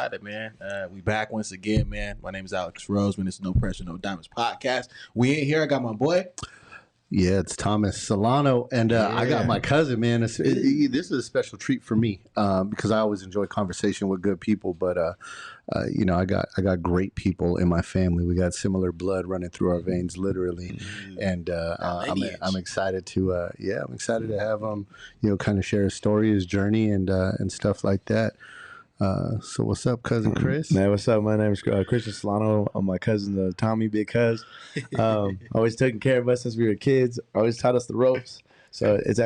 excited, man. We back once again, man. My name is Alex Roseman. It's No Pressure, No Diamonds podcast. We in here. I got my boy. Yeah, it's Thomas Solano, and I got my cousin, man. This is a special treat for me because I always enjoy conversation with good people. But I got great people in my family. We got similar blood running through our veins, literally, and I'm excited to have him, kind of share his story, his journey, and stuff like that. So what's up, cousin Chris? Man, what's up? My name is Christian Solano. I'm my cousin, Tommy, big cuz. Always taking care of us since we were kids. Always taught us the ropes. So it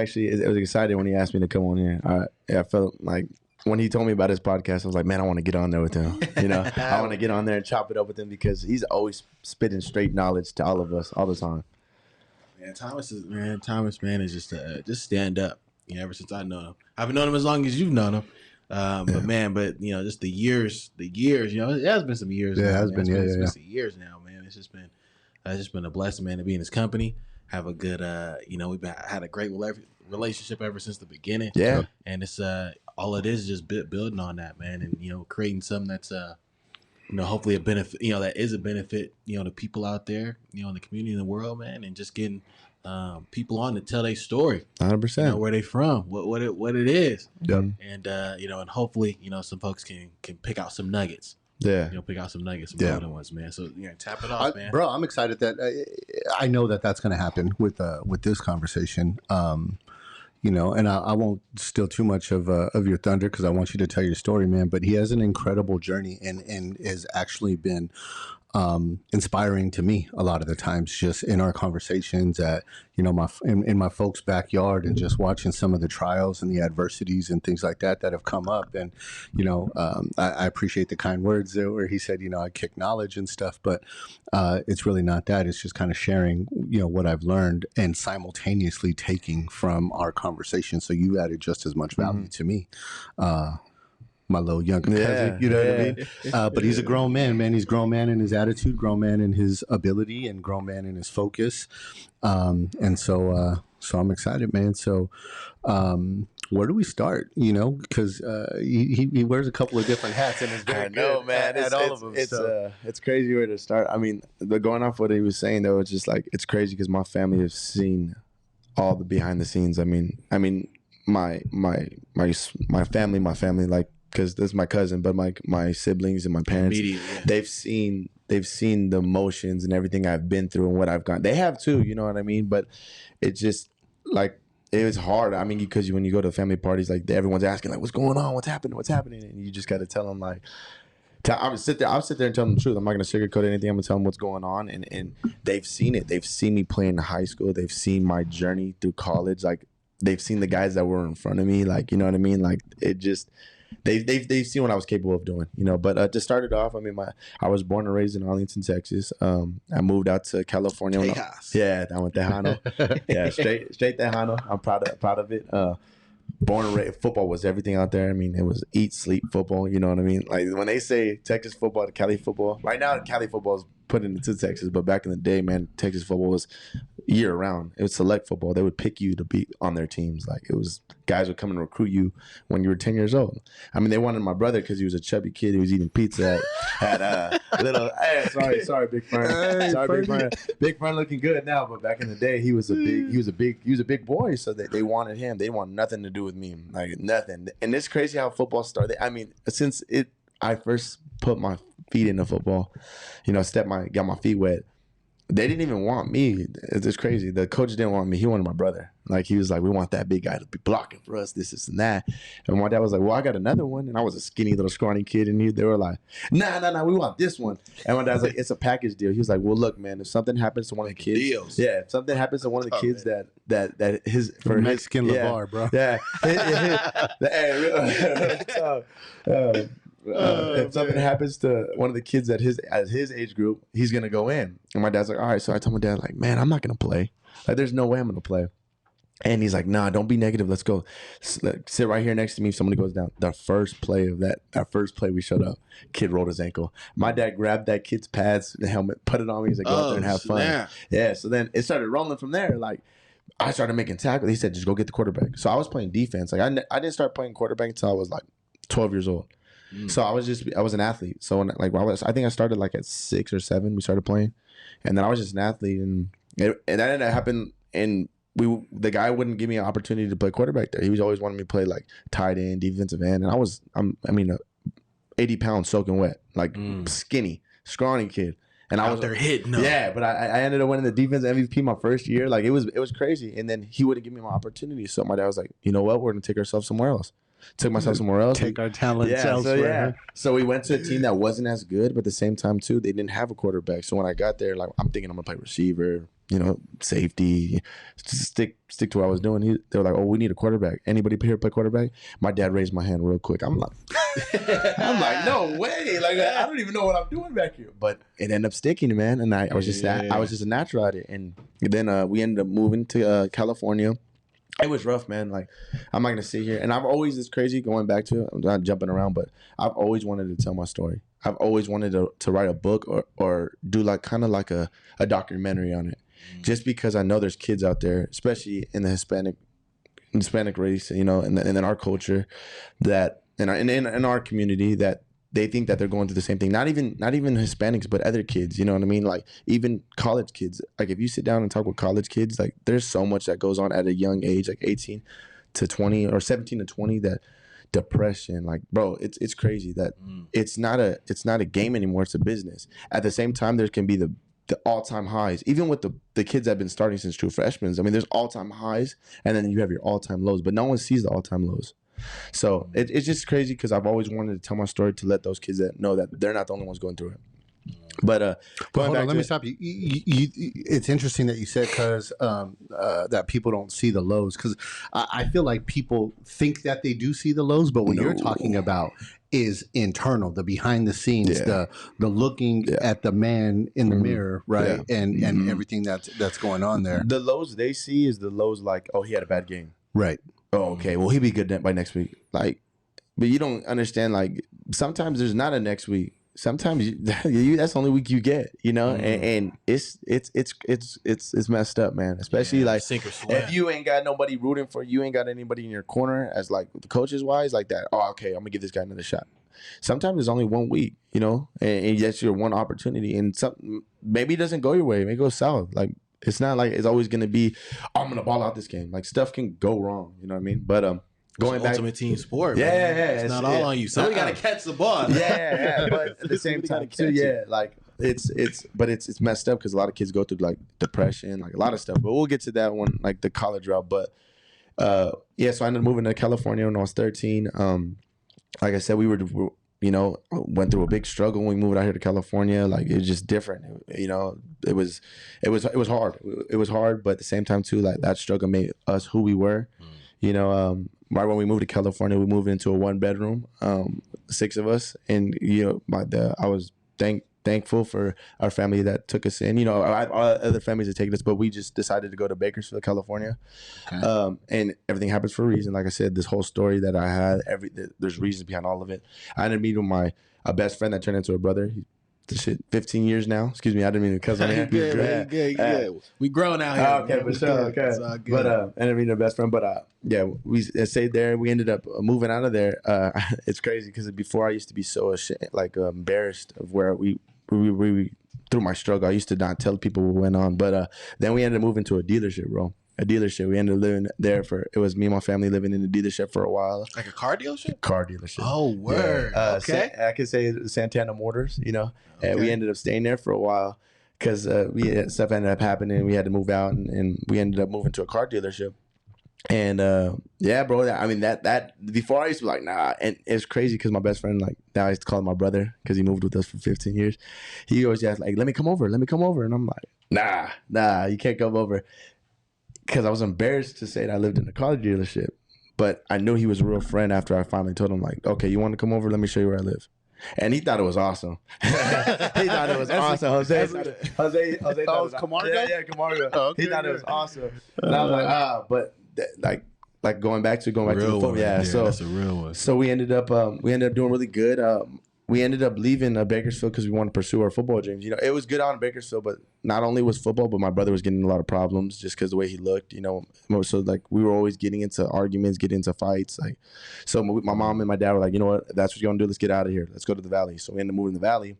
was exciting when he asked me to come on here. I felt like when he told me about his podcast, I was like, man, I want to get on there with him. I want to get on there and chop it up with him because he's always spitting straight knowledge to all of us all the time. Man, Thomas is just stand up. Ever since I know him, I've known him as long as you've known him. But just the years, it has been some years. Yeah, it's been some years now, man. It's just been a blessing, man, to be in his company. Have a good, we've had a great relationship ever since the beginning. Yeah, and it's all it is just building on that, man, and creating something that's hopefully a benefit, that is a benefit, to people out there, in the community, in the world, man, and just getting people on to tell their story, 100%, where they from, what it is, and and hopefully some folks can pick out some nuggets, pick out some nuggets, some golden ones, man. So tap it off, man. Bro, I'm excited that I know that's going to happen with this conversation. And I won't steal too much of your thunder because I want you to tell your story, man. But he has an incredible journey and has actually been inspiring to me a lot of the times, just in our conversations at in my folks' backyard, and just watching some of the trials and the adversities and things like that have come up. And I appreciate the kind words there where he said I kick knowledge and stuff, but it's really not that. It's just kind of sharing what I've learned and simultaneously taking from our conversation. So you added just as much value to me. My little younger cousin, what I mean? But he's a grown man. He's grown man in his attitude, grown man in his ability, and grown man in his focus. And so I'm excited, man. So where do we start? Because he wears a couple of different hats, and is very good man. At all of them. It's crazy where to start. I mean, going off what he was saying, though, it's just like, it's crazy because my family has seen all the behind the scenes. I mean, my family, like, because this is my cousin, but my siblings and my parents, they've seen the emotions and everything I've been through and what I've gone. They have too, you know what I mean? But it's just like, it was hard. I mean, because when you go to family parties, like, everyone's asking, like, what's going on? What's happening? And you just got to tell them, like, I'll sit there and tell them the truth. I'm not going to sugarcoat anything. I'm going to tell them what's going on. And they've seen it. They've seen me play in high school. They've seen my journey through college. Like, they've seen the guys that were in front of me. Like, you know what I mean? Like, it just... They've seen what I was capable of doing, But to start it off, I mean, I was born and raised in Arlington, Texas. I moved out to California. I went Tejano. Straight Tejano. I'm proud of it. Born and raised, football was everything out there. I mean, it was eat, sleep, football. You know what I mean? Like, when they say Texas football to Cali football, right now Cali football is put into Texas, but back in the day, man, Texas football was year round. It was select football. They would pick you to be on their teams. Like, it was, guys would come and recruit you when you were 10 years old. I mean, they wanted my brother because he was a chubby kid who was eating pizza at little. Hey, sorry, big friend. Sorry, big friend. Big friend looking good now, but back in the day, he was a big boy. So they wanted him. They want nothing to do with me, like nothing. And it's crazy how football started. I mean, since I first put my feet into football, got my feet wet. They didn't even want me. It's crazy. The coach didn't want me. He wanted my brother. Like, he was like, we want that big guy to be blocking for us, this and that. And my dad was like, well, I got another one. And I was a skinny little scrawny kid. And they were like, nah, we want this one. And my dad's like, it's a package deal. He was like, well, look, man, if something happens to one of the kids. Deals. Yeah, if something happens to one of the kids that his. For Mexican LeVar, bro. Yeah. If something happens to one of the kids at his age group, he's gonna go in. And my dad's like, all right. So I told my dad, like, man, I'm not gonna play. Like, there's no way I'm gonna play. And he's like, nah, don't be negative. Let's go. Sit right here next to me. If somebody goes down. The first play we showed up, kid rolled his ankle. My dad grabbed that kid's pads, the helmet, put it on me. He's like, go out there and have fun. Yeah. So then it started rolling from there. Like, I started making tackles. He said, just go get the quarterback. So I was playing defense. Like, I didn't start playing quarterback until I was like 12 years old. So I was an athlete. So when, like I think I started like at 6 or 7. We started playing, and then I was just an athlete, and that ended up happening. And the guy wouldn't give me an opportunity to play quarterback there. He was always wanting me to play like tight end, defensive end, and I'm 80 pounds soaking wet, like skinny, scrawny kid. And I was there hitting up. Yeah, but I ended up winning the defense MVP my first year. Like it was crazy. And then he wouldn't give me my opportunity. So my dad was like, you know what? We're gonna take ourselves somewhere else. Took myself somewhere else. Take our talents elsewhere. So we went to a team that wasn't as good, but at the same time too, they didn't have a quarterback. So when I got there, like I'm thinking I'm gonna play receiver, safety, just stick to what I was doing. They were like, "Oh, we need a quarterback. Anybody here play quarterback?" My dad raised my hand real quick. I'm like, no way. Like I don't even know what I'm doing back here. But it ended up sticking, man. And I was just a natural at it. And then we ended up moving to California. It was rough, man. Like, I'm not going to sit here. And I've always, it's crazy going back to it. I'm not jumping around, but I've always wanted to tell my story. I've always wanted to write a book or do like kind of like a documentary on it. Just because I know there's kids out there, especially in the Hispanic race, and in our culture that, in our community that, they think that they're going through the same thing. Not even Hispanics, but other kids. You know what I mean? Like even college kids. Like if you sit down and talk with college kids, like there's so much that goes on at a young age, like 18 to 20 or 17 to 20. That depression, like bro, it's crazy that it's not a game anymore. It's a business. At the same time, there can be the all-time highs. Even with the kids that have been starting since true freshmen. I mean, there's all-time highs, and then you have your all-time lows. But no one sees the all-time lows. So it's just crazy because I've always wanted to tell my story to let those kids that know that they're not the only ones going through it. But hold on, let me stop you. It's interesting that you said because that people don't see the lows, because I feel like people think that they do see the lows, but what you're talking about is internal, the behind the scenes, the looking at the man in the mirror, right, and everything that's going on there. The lows they see is the lows like, oh, he had a bad game, right. Oh, okay. Well, he'll be good by next week. Like, but you don't understand. Like, sometimes there's not a next week. Sometimes that's the only week you get. And it's messed up, man. Especially like if you ain't got nobody rooting for you, ain't got anybody in your corner as like the coaches wise, like that. Oh, okay, I'm gonna give this guy another shot. Sometimes it's only 1 week, and that's your one opportunity. And maybe it doesn't go your way. Maybe it goes south. Like. It's not like it's always going to be, oh, I'm going to ball out this game. Like, stuff can go wrong. You know what I mean? But going back. Ultimate team sport, man. Yeah. It's not all on you. Somebody got to catch the ball. Yeah. But at the same time, too, like, it's messed up because a lot of kids go through, like, depression, like, a lot of stuff. But we'll get to that one, like, the college route. But, so I ended up moving to California when I was 13. Like I said, went through a big struggle when we moved out here to California. Like, it was just different. It was hard. It was hard, but at the same time too, like that struggle made us who we were. Right when we moved to California, we moved into a 1-bedroom, 6 of us, and I was thankful for our family that took us in. Other families had taken us, but we just decided to go to Bakersfield, California. Okay. And everything happens for a reason. Like I said, this whole story that I had, there's reasons behind all of it. I ended up meeting my best friend that turned into a brother. 15 years now. Excuse me, I didn't mean to cuss on here. Good. We grown out here. Okay, for sure. Okay. It's all good. But I ended up meeting a best friend. But we stayed there. We ended up moving out of there. It's crazy because before I used to be so embarrassed of where we through my struggle. I used to not tell people what went on. But then we ended up moving to a dealership, bro. A dealership. We ended up living there it was me and my family living in the dealership for a while. Like a car dealership? Car dealership. Oh, word. Yeah. Okay. I could say Santana Motors, and we ended up staying there for a while because stuff ended up happening. We had to move out and we ended up moving to a car dealership. And bro, I mean that before I used to be like, nah, and it's crazy because my best friend, like, now I used to call him my brother because he moved with us for 15 years. He always asked, like, let me come over, and I'm like, nah, you can't come over. Because I was embarrassed to say that I lived in a car dealership. But I knew he was a real friend after I finally told him, like, okay, you want to come over? Let me show you where I live. And he thought it was awesome. He thought it was awesome. Jose thought it was Camargo? Yeah, Camargo. Okay, he thought it was awesome. And I was like, but like going back to real the phone. Yeah, so that's a real one. So we ended up doing really good. we ended up leaving Bakersfield because we wanted to pursue our football dreams. You know, it was good out in Bakersfield, but not only was football, but my brother was getting a lot of problems just because the way he looked. You know, so like we were always getting into arguments, getting into fights. Like, so my mom and my dad were like, you know what, if that's what you're gonna do, let's get out of here. Let's go to the Valley. So we ended up moving to the Valley.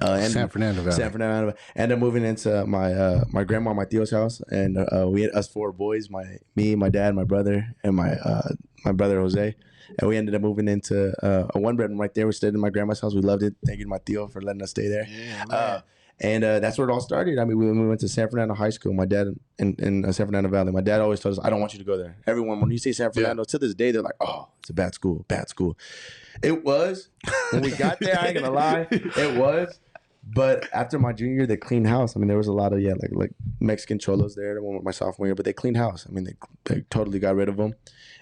San Fernando Valley. Ended up moving into my grandma, my Theo's house, and we had us 4 boys, me, my dad, my brother, and my brother Jose. And we ended up moving into a 1-bedroom right there. We stayed in my grandma's house. We loved it. Thank you to my Theo for letting us stay there. Yeah, and that's where it all started. I mean, we went to San Fernando High School. My dad in San Fernando Valley. My dad always told us, "I don't want you to go there." Everyone, when you say San Fernando, to this day, they're like, "Oh, it's a bad school, bad school." It was when we got there. I ain't gonna lie, it was. But after my junior year, they cleaned house. I mean, there was a lot of like Mexican cholos there. One with my sophomore year, but they cleaned house. I mean, they totally got rid of them,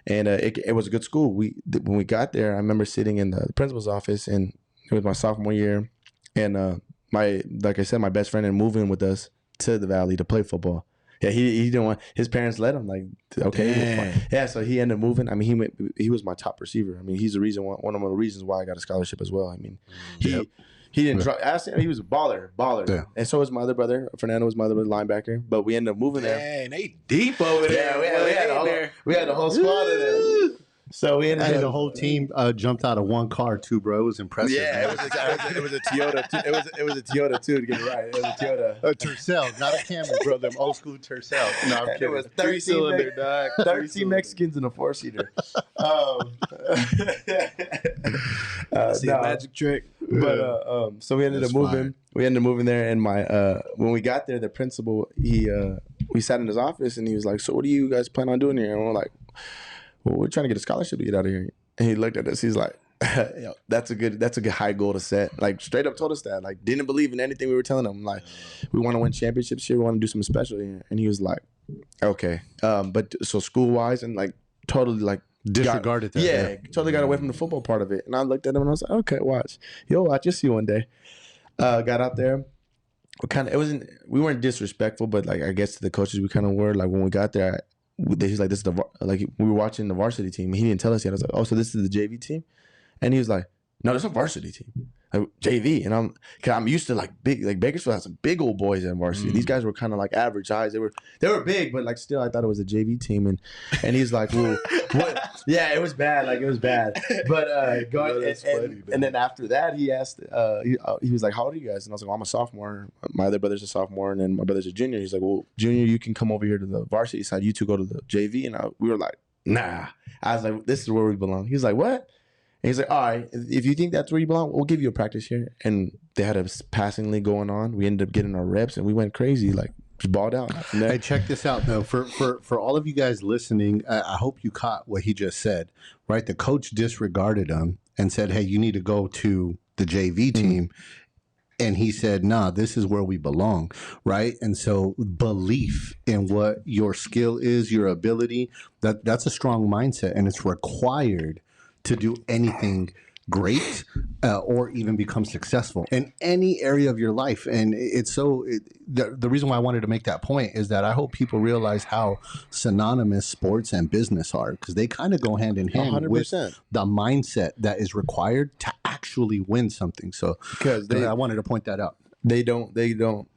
and it was a good school. When we got there, I remember sitting in the principal's office, and it was my sophomore year, and like I said, my best friend and moving with us to the Valley to play football. Yeah, he didn't want, his parents let him, like, okay. Yeah, so he ended up moving. I mean, he was my top receiver. I mean, he's one of the reasons why I got a scholarship as well. I mean, he didn't drop. He was a baller. Yeah. And so was my other brother. Fernando was my other linebacker. But we ended up moving there. Dang, they deep over there. Yeah, we had the whole squad in there. So we ended up, the whole team jumped out of one car, 2 bros. Impressive. Yeah, it was a Toyota. It was a Toyota too, to get it right. It was a Toyota. A Tercel, not a Camry, bro. Them old school Tercel. No, I'm kidding. It was 13 dog. 13 Mexicans in a 4-seater. See a magic trick. But so we ended up moving. Fine. We ended up moving there, and when we got there, the principal we sat in his office, and he was like, "So what do you guys plan on doing here?" And we're like, "Well, we're trying to get a scholarship to get out of here." And he looked at us. He's like, "Yo, that's a good high goal to set." Like, straight up told us that. Like, didn't believe in anything we were telling him. Like, we want to win championships here. We want to do something special here. And he was like, "Okay." But so school wise, and like totally like disregarded that. Yeah, totally got away from the football part of it. And I looked at him and I was like, "Okay, watch. You'll watch. You'll see one day." Got out there. We weren't disrespectful, but like I guess to the coaches we kind of were. Like when we got there, he's like, "This is we were watching the varsity team." He didn't tell us yet. I was like, "Oh, so this is the JV team?" And he was like, "No, this is a varsity team, like JV." And I'm used to like big, like Bakersfield has some big old boys in varsity. These guys were kind of like average size. They were big, but like still, I thought it was a JV team. And he's like, "Well, what?" Yeah, it was bad. Like it was bad. But and then after that, he asked. He was like, "How old are you guys?" And I was like, "Well, I'm a sophomore. My other brother's a sophomore, and then my brother's a junior." He's like, "Well, junior, you can come over here to the varsity side. You two go to the JV." And we were like, "Nah." I was like, "This is where we belong." He was like, "What?" And he's like, "All right, if you think that's where you belong, we'll give you a practice here." And they had a passing league going on. We ended up getting our reps, and we went crazy, like just balled out. Hey, check this out, though. For all of you guys listening, I hope you caught what he just said, right? The coach disregarded him and said, "Hey, you need to go to the JV team." And he said, "Nah, this is where we belong," right? And so belief in what your skill is, your ability, that's a strong mindset, and it's required to do anything great or even become successful in any area of your life. And the reason why I wanted to make that point is that I hope people realize how synonymous sports and business are, because they kind of go hand in hand 100%. with the mindset that is required to actually win something. So I wanted to point that out. They don't.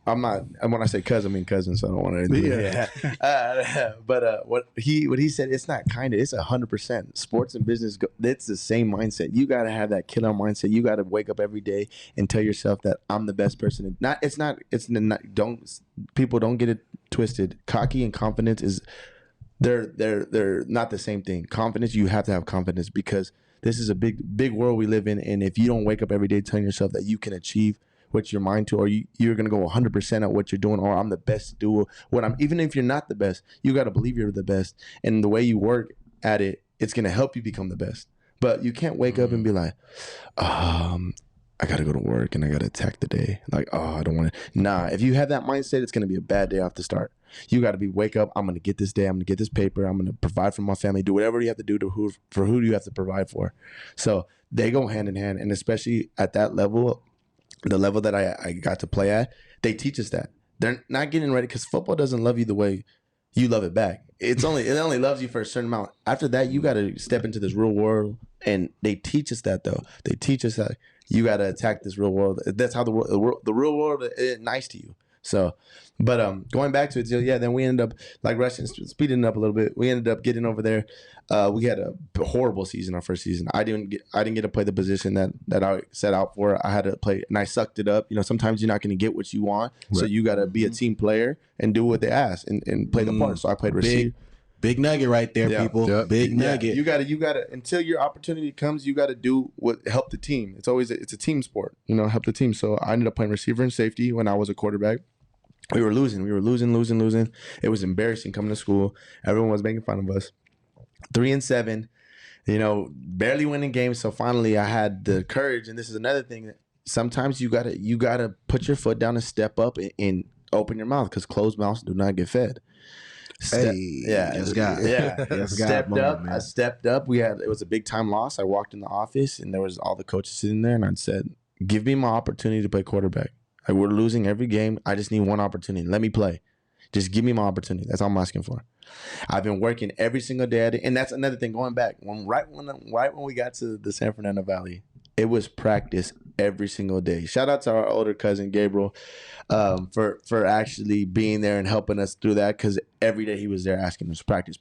I'm not. And when I say cousin, I mean cousin. So I don't want to. Yeah. But what he said, it's not kind of. It's 100%. Sports and business. It's the same mindset. You got to have that killer mindset. You got to wake up every day and tell yourself that I'm the best person. It's not. Don't people don't get it twisted. Cocky and confidence is. They're not the same thing. Confidence. You have to have confidence because this is a big world we live in. And if you don't wake up every day telling yourself that you can achieve what your mind to, or you're gonna go 100% at what you're doing, or I'm the best to do what I'm. Even if you're not the best, you got to believe you're the best, and the way you work at it, it's gonna help you become the best. But you can't wake up and be like, I gotta go to work and I gotta attack the day. Like, I don't want to. Nah, if you have that mindset, it's gonna be a bad day off the start. You got to wake up. I'm gonna get this day. I'm gonna get this paper. I'm gonna provide for my family. Do whatever you have to do for who do you have to provide for. So they go hand in hand, and especially at that level. The level that I got to play at, they teach us that. They're not getting ready because football doesn't love you the way you love it back. It only loves you for a certain amount. After that, you got to step into this real world, and they teach us that though. They teach us that you got to attack this real world. That's how the real world is nice to you. So, but going back to it, yeah. Then we ended up like speeding it up a little bit. We ended up getting over there. We had a horrible season our first season. I didn't get to play the position that I set out for. I had to play, and I sucked it up. You know, sometimes you're not going to get what you want, so you got to be a team player and do what they ask and play the part. So I played receiver. Big nugget right there, people. Yep. Big nugget. You gotta until your opportunity comes, you gotta do what help the team. It's a team sport, you know, help the team. So I ended up playing receiver and safety when I was a quarterback. We were losing. It was embarrassing coming to school. Everyone was making fun of us. 3-7, you know, barely winning games. So finally I had the courage, and this is another thing that sometimes you gotta put your foot down and step up and open your mouth, because closed mouths do not get fed. Yes, God. I stepped up. It was a big time loss. I walked in the office, and there was all the coaches sitting there, and I said, "Give me my opportunity to play quarterback. Like, we're losing every game. I just need one opportunity. Let me play. Just give me my opportunity. That's all I'm asking for." I've been working every single day at it, and that's another thing. Going back, right when we got to the San Fernando Valley, it was practice every single day. Shout out to our older cousin Gabriel for actually being there and helping us through that, because every day he was there asking us practice.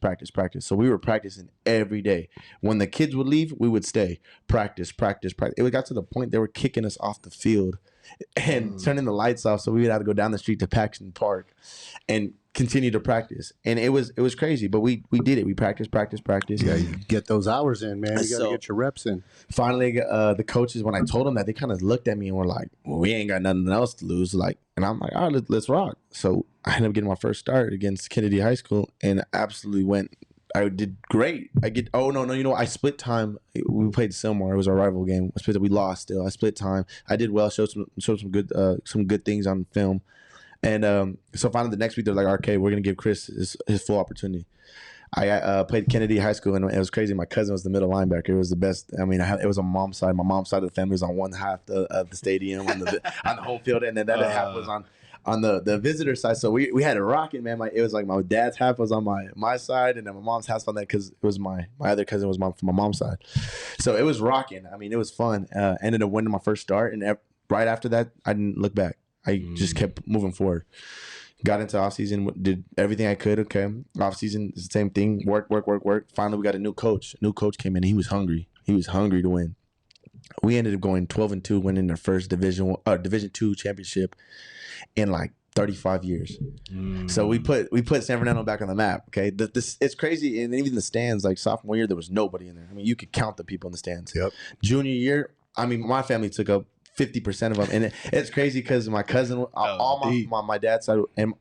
So we were practicing every day. When the kids would leave, we would stay. Practice. It got to the point they were kicking us off the field and turning the lights off, so we would have to go down the street to Paxton Park and continue to practice. And it was crazy, but we did it. We practiced. Yeah, you get those hours in, man. You got to get your reps in. Finally, the coaches, when I told them that, they kind of looked at me and were like, "Well, we ain't got nothing else to lose." Like, and I'm like, "All right, let's rock." So I ended up getting my first start against Kennedy High School, and absolutely went. I did great. I split time. We played Sylmar. It was our rival game. We lost still. I split time. I did well. Showed some good things on film. And so finally the next week they're like, "Okay, we're gonna give Chris his full opportunity." I played Kennedy High School, and it was crazy. My cousin was the middle linebacker. It was the best. I mean, it was on mom's side. My mom's side of the family was on one half of the stadium on the home field, and then the other half was on the visitor side. So we had it rocking, man. It was like my dad's half was on my side, and then my mom's half on that, because it was my other cousin was from my mom's side. So it was rocking. I mean, it was fun. Ended up winning my first start, and right after that, I didn't look back. I just kept moving forward. Got into off season, did everything I could. Okay, off season, the same thing. Work. Finally, we got a new coach. New coach came in. And he was hungry. He was hungry to win. We ended up going 12-2, winning their first Division II championship in like 35 years. So we put San Fernando back on the map. Okay, it's crazy, and even the stands. Like sophomore year, there was nobody in there. I mean, you could count the people in the stands. Yep. Junior year, I mean, my family took up 50% of them, and it's crazy because my cousin, my dad's side, and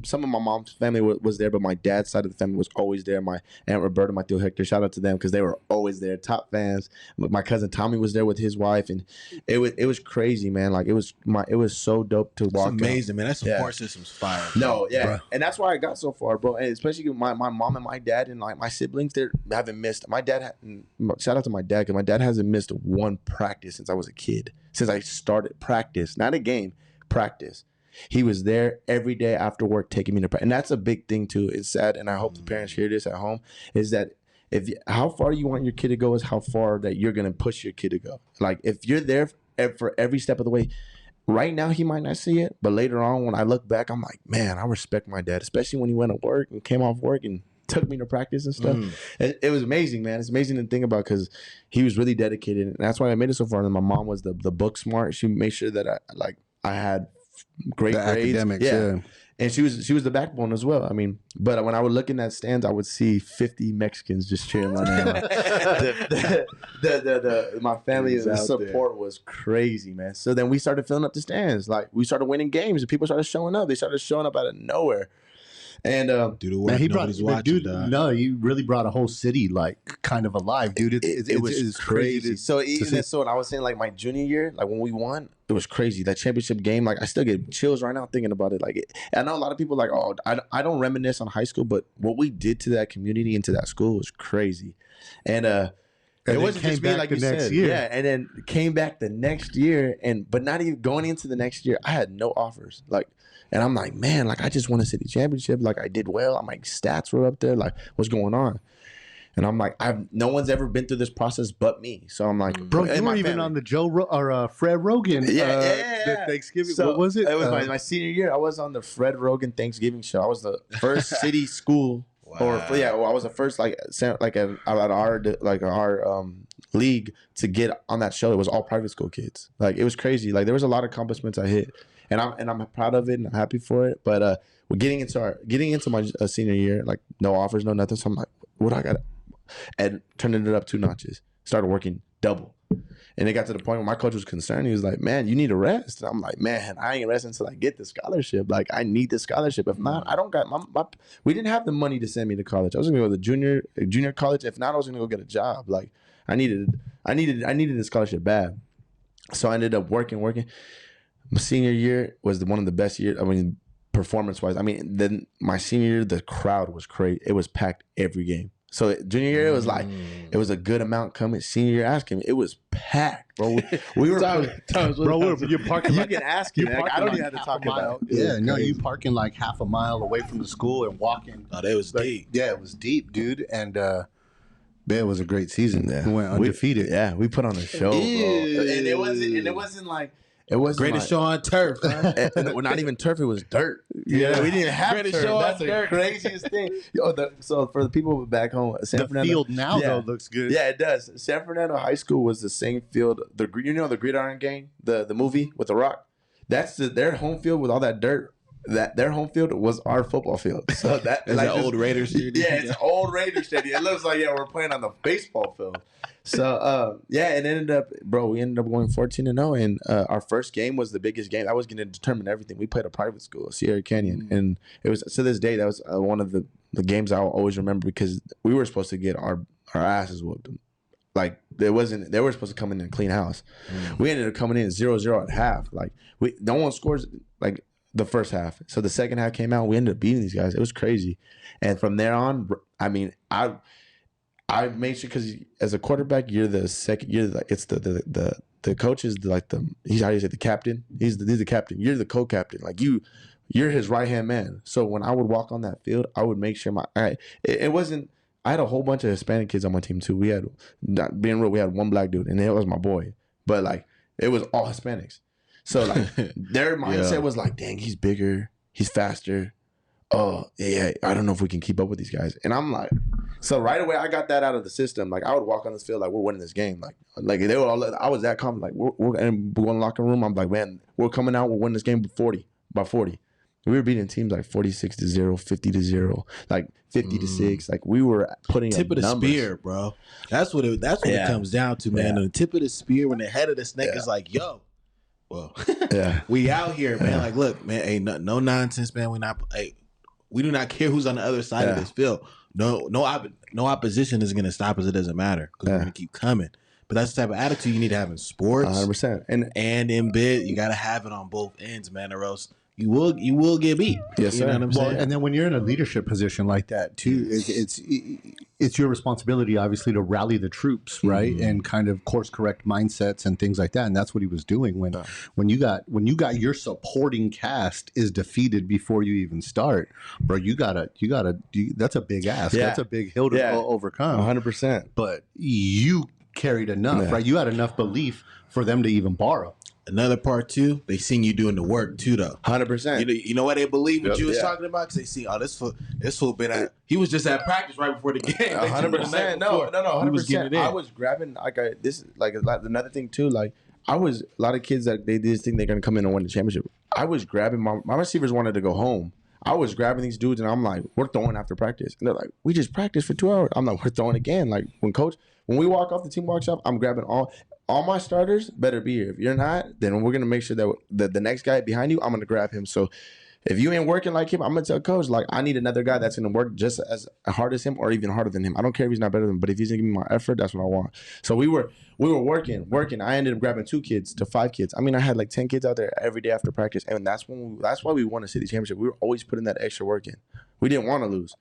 some of my mom's family was there, but my dad's side of the family was always there. My Aunt Roberta, my Tío Hector, shout out to them because they were always there, top fans. My cousin Tommy was there with his wife, and it was crazy, man. Like it was so dope to walk. It's amazing, man. That support system's fire. No, yeah, bro. And that's why I got so far, bro. And especially my mom and my dad and like my siblings, they haven't missed. My dad, shout out to my dad, because my dad hasn't missed one practice since I was a kid. Since I started practice, not a game, practice. He was there every day after work taking me to practice. And that's a big thing too. It's sad, and I hope the parents hear this at home, is that how far you want your kid to go is how far that you're going to push your kid to go. Like if you're there for every step of the way, right now he might not see it, but later on when I look back, I'm like, man, I respect my dad, especially when he went to work and came off work and took me to practice and stuff. It was amazing, man. It's amazing to think about, because he was really dedicated, and that's why I made it so far. And my mom was the book smart. She made sure that I had great grades. Academics, yeah. And she was the backbone as well. I mean, but when I would look in that stands, I would see 50 Mexicans just cheering my name. My family's support was crazy, man. So then we started filling up the stands. Like we started winning games, and people started showing up. They started showing up out of nowhere. And do the work, man, nobody's watching, dude. No, you really brought a whole city like kind of alive, dude. It was crazy. So when I was saying, like my junior year, like when we won, it was crazy. That championship game, like I still get chills right now thinking about it. Like I know a lot of people like, oh, I don't reminisce on high school, but what we did to that community and to that school was crazy. And it wasn't just me, like you said. Yeah, and then came back the next year, but not even going into the next year, I had no offers. Like, and I'm like, man, like I just won a city championship. Like I did well. My stats were up there. Like, what's going on? And I'm like, no one's ever been through this process but me. So I'm like, bro, you were even on the Fred Rogan. The Thanksgiving. So what was it? It was my senior year. I was on the Fred Rogan Thanksgiving show. I was the first city school. Wow. I was the first like at our league to get on that show. It was all private school kids. Like it was crazy. Like there was a lot of accomplishments I hit, and I'm proud of it and I'm happy for it. But we're getting into my senior year, like no offers, no nothing. So I'm like, what I got? And turning it up 2 notches. Started working double. And it got to the point where my coach was concerned. He was like, man, you need to rest. And I'm like, man, I ain't resting until I get the scholarship. Like, I need the scholarship. If not, I don't got we didn't have the money to send me to college. I was going to go to junior college. If not, I was going to go get a job. Like, I needed the scholarship bad. So I ended up working. My senior year was one of the best years. I mean, performance-wise. I mean, then my senior year, the crowd was crazy. It was packed every game. So junior year, it was like, it was a good amount coming. Senior year, ask him, it was packed, bro. We were, you're parking. You can ask him. Like, I don't even have to talk about it. Yeah, no, you parking like half a mile away from the school and walking. Oh, that was deep. Yeah, it was deep, dude. And man, it was a great season. Yeah. We went undefeated. We put on a show, bro. And it wasn't like. It was greatest show on turf. And not even turf. It was dirt. Yeah, we didn't have greatest turf. Show That's the dirt. Craziest thing. So for the people back home, San Fernando, field now though looks good. Yeah, it does. San Fernando High School was the same field. The Gridiron Gang, the movie with The Rock. That's their home field with all that dirt. That their home field was our football field. So that is like an old Raiders stadium. Yeah, it's an old Raiders stadium. It looks like we're playing on the baseball field. So it ended up, bro. We ended up going 14-0, and our first game was the biggest game. That was going to determine everything. We played a private school, Sierra Canyon, and it was to this day that was one of the games I'll always remember because we were supposed to get our asses whooped. Like they were supposed to come in and clean house. We ended up coming in 0-0 at half. Like no one scores like the first half. So the second half came out. We ended up beating these guys. It was crazy, and from there on, I mean, I made sure because as a quarterback, you're the second. You're like it's the coach is like he's how do you say the captain. He's the captain. You're the co-captain. Like you're his right hand man. So when I would walk on that field, I would make sure it wasn't. I had a whole bunch of Hispanic kids on my team too. We had, not being real, we had one black dude, and it was my boy. But like it was all Hispanics. So like their mindset was like, dang, he's bigger, he's faster. Oh yeah, I don't know if we can keep up with these guys. And I'm like, so right away I got that out of the system. Like I would walk on this field like we're winning this game. Like they were all. I was that confident. Like we're in the locker room. I'm like, man, we're coming out. We're winning this game by 40. We were beating teams like 46-0, 50-0, like 50-6. Like we were putting tip of the numbers. Spear, bro. That's what it comes down to, man. The tip of the spear when the head of the snake is like, yo. Well, we out here, man. Like, look, man, ain't no nonsense, man. We do not care who's on the other side of this field. No opposition is going to stop us. It doesn't matter because we're going to keep coming. But that's the type of attitude you need to have in sports. 100%. And in bid, you got to have it on both ends, man, or else you will get beat. Yes, sir. You know what I'm saying? And then when you're in a leadership position like that too, it's your responsibility obviously to rally the troops, right? And kind of course correct mindsets and things like that. And that's what he was doing when you got your supporting cast is defeated before you even start, bro. You gotta that's a big ask. Yeah. That's a big hill to overcome. 100%. But you carried enough, right? You had enough belief for them to even borrow. Another part too, they seen you doing the work too, though. 100%. You know why they believe what you was talking about? Because they see, this fool been at. He was just at practice right before the game. 100%. No, 100%. I was grabbing another thing too. Like I was a lot of kids that they just think they're gonna come in and win the championship. I was grabbing my receivers wanted to go home. I was grabbing these dudes and I'm like, we're throwing after practice. And they're like, we just practiced for 2 hours. I'm like, we're throwing again. Like when we walk off, the team walks off, I'm grabbing all my starters better be here. If you're not, then we're going to make sure that the next guy behind you, I'm going to grab him. So if you ain't working like him, I'm going to tell coach, like, I need another guy that's going to work just as hard as him or even harder than him. I don't care if he's not better than him, but if he's going to give me my effort, that's what I want. So we were working. I ended up grabbing 2 kids to 5 kids. I mean, I had like 10 kids out there every day after practice. And that's why we won a city championship. We were always putting that extra work in. We didn't want to lose.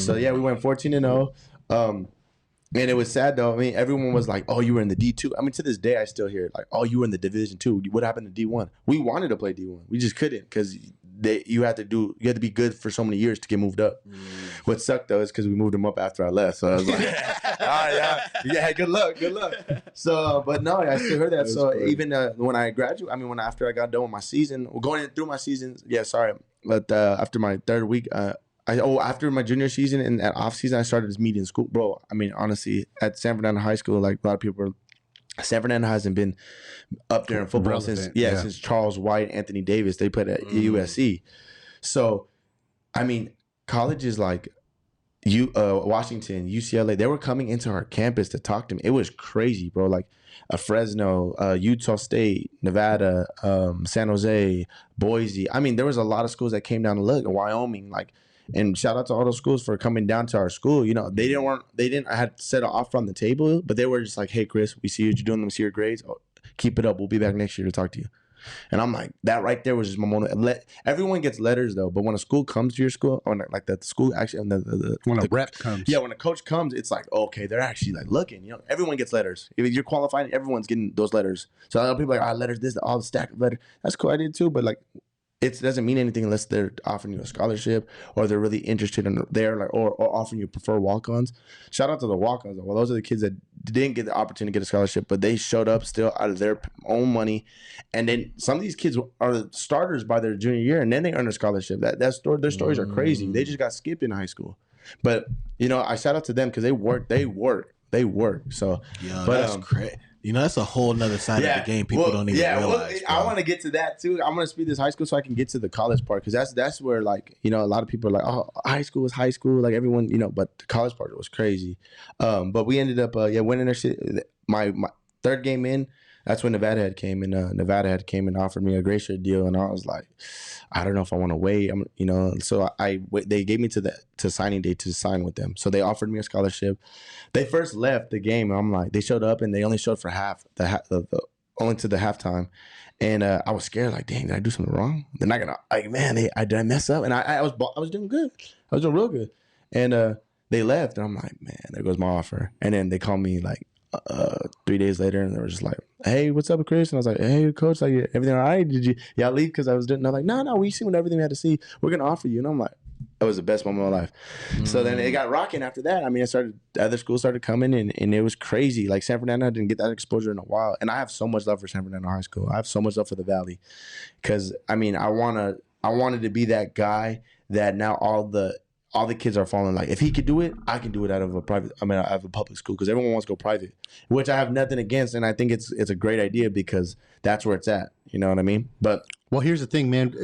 So yeah, we went 14-0. And it was sad though. I mean, everyone was like, "Oh, you were in the D2." I mean, to this day, I still hear it like, "Oh, you were in the Division 2. What happened to D1?" We wanted to play D1, we just couldn't because you had to be good for so many years to get moved up. What sucked though is because we moved him up after I left. So I was like, yeah, good luck. So, but no, I still heard that. So funny. Even when I graduated, after I got done with my season, going through my seasons, but after my third week, after my junior season and at off season, I started this media in school, bro. I mean, honestly, at San Fernando High School, like a lot of people San Fernando hasn't been up there in football since Charles White, Anthony Davis. They played at USC. So, I mean, colleges like Washington, UCLA, they were coming into our campus to talk to me. It was crazy, bro. Like Fresno, Utah State, Nevada, San Jose, Boise. I mean, there was a lot of schools that came down to look. Wyoming, like. And shout out to all those schools for coming down to our school. You know, I had set an offer on the table, but they were just like, hey, Chris, we see what you're doing. We see your grades. Oh, keep it up. We'll be back next year to talk to you. And I'm like, that right there was just my moment. Everyone gets letters though, but when a school comes to your school, or like the school actually, when a rep comes, when a coach comes, it's like, okay, they're actually like looking. You know, everyone gets letters. If you're qualified, everyone's getting those letters. So a lot of people are like, letters, this, all the stack of letters. That's cool. I did too, but like. It doesn't mean anything unless they're offering you a scholarship or they're really interested in there, like or offering you preferred walk-ons. Shout out to the walk-ons. Well, those are the kids that didn't get the opportunity to get a scholarship, but they showed up still out of their own money. And then some of these kids are the starters by their junior year, and then they earn a scholarship. Their stories are crazy. They just got skipped in high school. But you know, I shout out to them because they work. So, but that's crazy. You know, that's a whole nother side of the game people don't even realize. I want to get to that too. I'm going to speed this high school so I can get to the college part because that's where, like, you know, a lot of people are like, oh, high school is high school. Like everyone, you know, but the college part was crazy. But we ended up, winning their shit. My third game in, that's when Nevada had came and and offered me a great share deal. And I was like, I don't know if I want to wait. So they gave me to signing day to sign with them. So they offered me a scholarship. They first left the game. And I'm like, they showed up and they only showed for only to the halftime. And I was scared, like, dang, did I do something wrong? They're not gonna, like, man, did I mess up? And I was doing good. I was doing real good. And they left, and I'm like, man, there goes my offer. And then they called me like 3 days later, and they were just like, hey, what's up, Chris? And I was like, hey, coach, like, everything all right? Did y'all leave because I was doing? And they're like, no, we seen everything we had to see. We're gonna offer you. And I'm like, that was the best moment of my life. So then it got rocking after that. I mean, other schools started coming, and it was crazy. Like San Fernando didn't get that exposure in a while. And I have so much love for San Fernando High School. I have so much love for the Valley. Because, I mean, I wanted to be that guy that now all the kids are falling like, if he could do it, I can do it out of a public school, because everyone wants to go private, which I have nothing against, and I think it's a great idea because that's where it's at. You know what I mean? But well, here's the thing, man.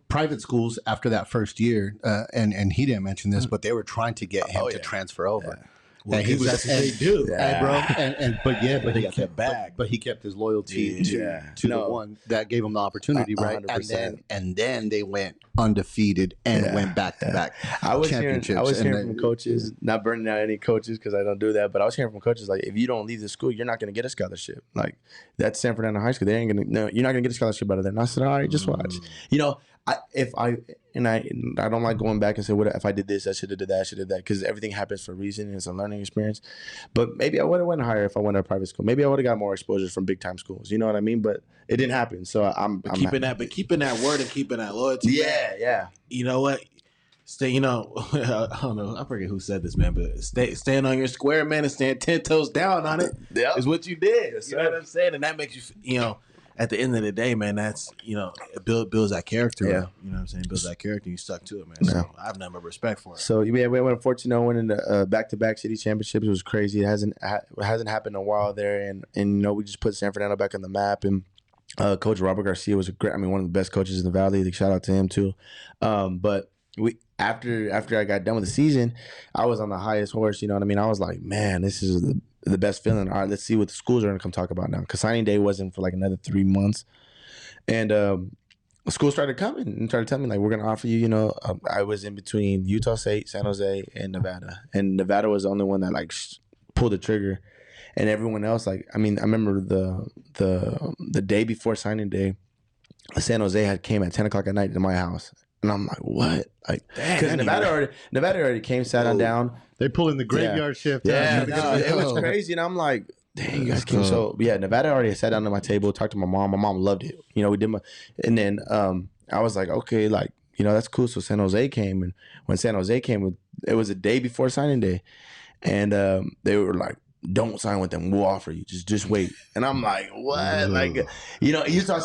Private schools after that first year, and he didn't mention this, but they were trying to get him to transfer over. Yeah. Well, and that's what they do, bro. But he kept back. But he kept his loyalty to the one that gave him the opportunity, right? 100%. And then they went undefeated and went back to back. I was hearing from coaches, not burning out any coaches because I don't do that, but I was hearing from coaches like, if you don't leave the school, you're not going to get a scholarship. Like, that's San Fernando High School. You're not going to get a scholarship out of there. And I said, all right, just watch. You know, I don't like going back and say, what if I did this, I should have did that, because everything happens for a reason and it's a learning experience. But maybe I would have went higher if I went to a private school. Maybe I would have got more exposure from big time schools. You know what I mean? But it didn't happen. So I'm keeping that word and keeping that loyalty. Yeah. You know what? Stay. You know, I don't know. I forget who said this, man. But stand on your square, man, and stand 10 toes down on it. Is what you did. Yes, you know what I'm saying? And that makes you, you know. At the end of the day, man, that's, you know, it builds that character. Yeah. You know what I'm saying? Builds that character. You stuck to it, man. So I have nothing but respect for it. So we went 14-0 winning the back-to-back city championships. It was crazy. It hasn't happened in a while there, and you know, we just put San Fernando back on the map. And Coach Robert Garcia was one of the best coaches in the Valley. Shout out to him too. But after I got done with the season, I was on the highest horse. You know what I mean? I was like, man, this is the best feeling. All right, let's see what the schools are going to come talk about now. Because signing day wasn't for like another 3 months. And school started coming and started telling me, like, we're going to offer you, you know, I was in between Utah State, San Jose, and Nevada. And Nevada was the only one that, like, pulled the trigger. And everyone else, like, I mean, I remember the day before signing day, San Jose came at 10 o'clock at night to my house. And I'm like, what? Like, because Nevada already came, sat on down. They pulled in the graveyard shift. Yeah, it was crazy. And I'm like, dang, you guys came so. Yeah, Nevada already sat down at my table, talked to my mom. My mom loved it. You know, we did and then I was like, okay, like, you know, that's cool. So San Jose came, and when San Jose came with a day before signing day, and they were like, "Don't sign with them. We'll offer you. Just wait." And I'm like, "What?" Like, Utah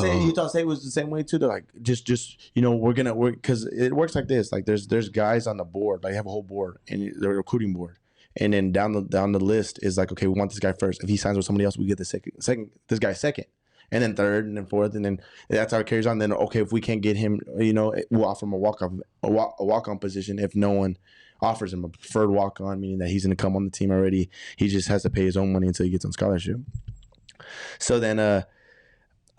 State was the same way too. They're like, just we're gonna work, because it works like this. Like, there's guys on the board. Like, they have a whole board, and they're a recruiting board. And then down the list is like, okay, we want this guy first. If he signs with somebody else, we get the second this guy second, and then third, and then fourth, and then that's how it carries on. Then, okay, if we can't get him, we'll offer him a walk-on position. If no one offers him a preferred walk-on, meaning that he's going to come on the team already, he just has to pay his own money until he gets on scholarship. So then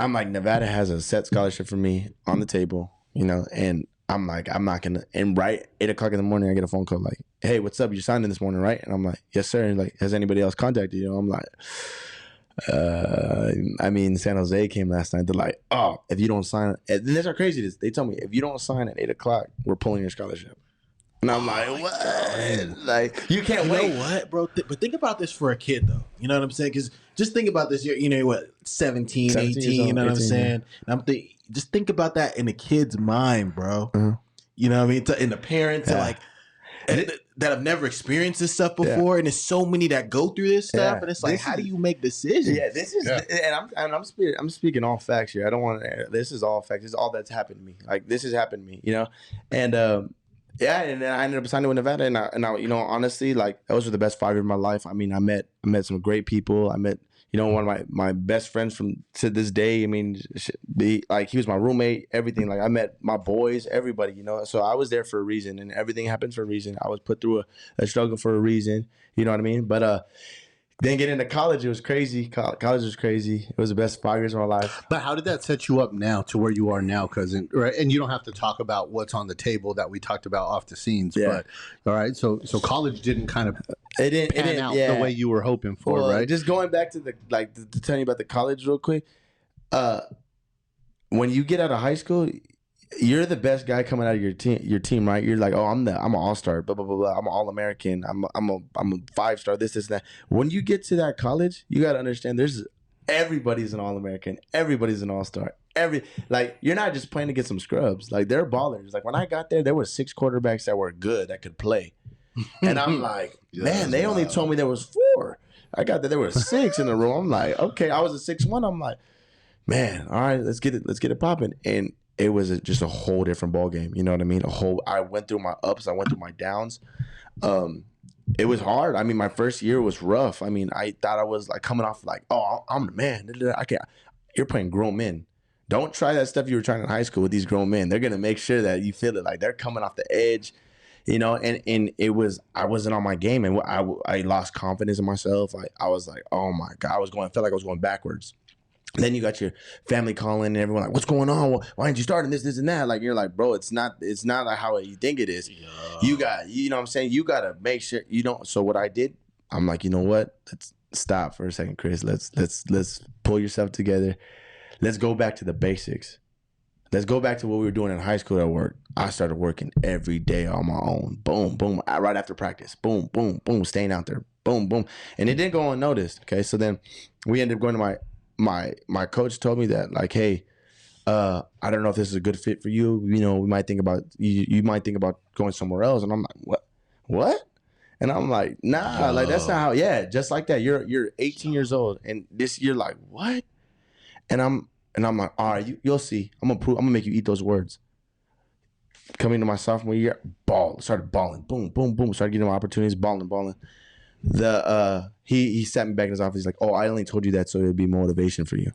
I'm like, Nevada has a set scholarship for me on the table, and I'm like, I'm not going to. And right 8 o'clock in the morning, I get a phone call like, "Hey, what's up? You signed in this morning, right?" And I'm like, "Yes, sir." And like, "Has anybody else contacted you?" I'm like, San Jose came last night. They're like, "Oh, if you don't sign," and this is how crazy it is. They told me, "If you don't sign at 8 o'clock, we're pulling your scholarship." And I'm like, what? God. Like, you can't wait. You know what, bro? But think about this for a kid, though. You know what I'm saying? Because just think about this. You're what, 17 18, you know what I'm saying? And just think about that in a kid's mind, bro. Uh-huh. You know what I mean? And the parents are that have never experienced this stuff before, and there's so many that go through this stuff, and it's like, how do you make decisions? Yeah, this is, and I'm speaking all facts here. I don't want to. This is all facts. This is all that's happened to me. Like, this has happened to me, and and then I ended up signing with Nevada, and I honestly, like, those were the best 5 years of my life. I mean, I met some great people. I met one of my best friends to this day. I mean, he was my roommate, everything. Like, I met my boys, everybody, So I was there for a reason, and everything happens for a reason. I was put through a struggle for a reason, you know what I mean? But then getting into college, it was crazy. College was crazy. It was the best 5 years of my life. But how did that set you up now to where you are now, cousin? Right? And you don't have to talk about what's on the table that we talked about off the scenes. Yeah. But all right, so college didn't kind of pan out the way you were hoping for, right? Just going back to to tell you about the college real quick. When you get out of high school, you're the best guy coming out of your team, right? You're like, oh, I'm an all-star, blah blah blah blah. I'm an all-American. I'm a 5-star. This and that. When you get to that college, you got to understand everybody's an all-American. Everybody's an all-star. You're not just playing to get some scrubs. Like, they're ballers. Like, when I got there were 6 quarterbacks that were good, that could play, and I'm like, man, they only told me there was 4. I got there were 6 in the room. I'm like, okay, I was a 6'1". I'm like, man, all right, let's get it popping. And it was just a whole different ball game. You know what I mean? I went through my ups. I went through my downs. It was hard. I mean, my first year was rough. I mean, I thought I was like coming off like, oh, I'm the man. I can't. You're playing grown men. Don't try that stuff you were trying in high school with these grown men. They're gonna make sure that you feel it. Like, they're coming off the edge, And it was, I wasn't on my game, and I lost confidence in myself. I was like, oh my God, felt like I was going backwards. Then you got your family calling and everyone like, what's going on? Why aren't you starting this and that? Like, you're like, bro, it's not like how you think it is. Yeah. You got, what I'm saying? You got to make sure you don't. So what I did, I'm like, you know what? Let's stop for a second, Chris. Let's pull yourself together. Let's go back to the basics. Let's go back to what we were doing in high school at work. I started working every day on my own. Boom, boom. Right after practice. Boom, boom, boom. Staying out there. Boom, boom. And it didn't go unnoticed. Okay. So then we ended up going to my coach told me that, like, hey, I don't know if this is a good fit for you. We might think about you might think about going somewhere else. And I'm like, what? And I'm like, nah, like, that's not how. Yeah, just like that. You're 18 years old, and you're like, what? And I'm like, all right, you'll see. I'm gonna make you eat those words. Coming to my sophomore year, started balling, boom, boom, boom. Started getting my opportunities, balling. He sat me back in his office. He's like, "Oh, I only told you that so it'd be motivation for you."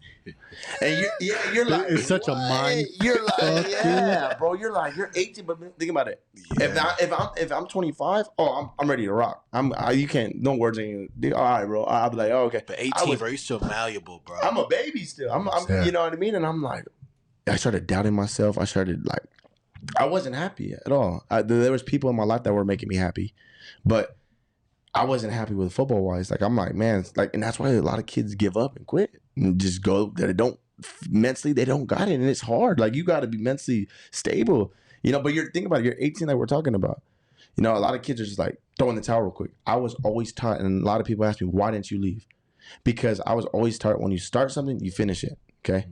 And you're like, it's such a mind. You're like, yeah, bro. You're like, you're 18, but think about it. Yeah. If I'm 25, I'm ready to rock. You can't, no words ain't. All right, bro. I'll be like, oh, okay. But 18, bro, you're still malleable, bro. I'm a baby still. I'm you know what I mean? And I'm like, I started doubting myself. I wasn't happy at all. There was people in my life that were making me happy, but I wasn't happy with football wise. Like, I'm like, man, and that's why a lot of kids give up and quit and just go. They don't got it, and it's hard. Like, you got to be mentally stable, But think about it. You're 18, like we're talking about. A lot of kids are just like throwing the towel real quick. I was always taught, and a lot of people ask me, why didn't you leave? Because I was always taught, when you start something, you finish it. Okay.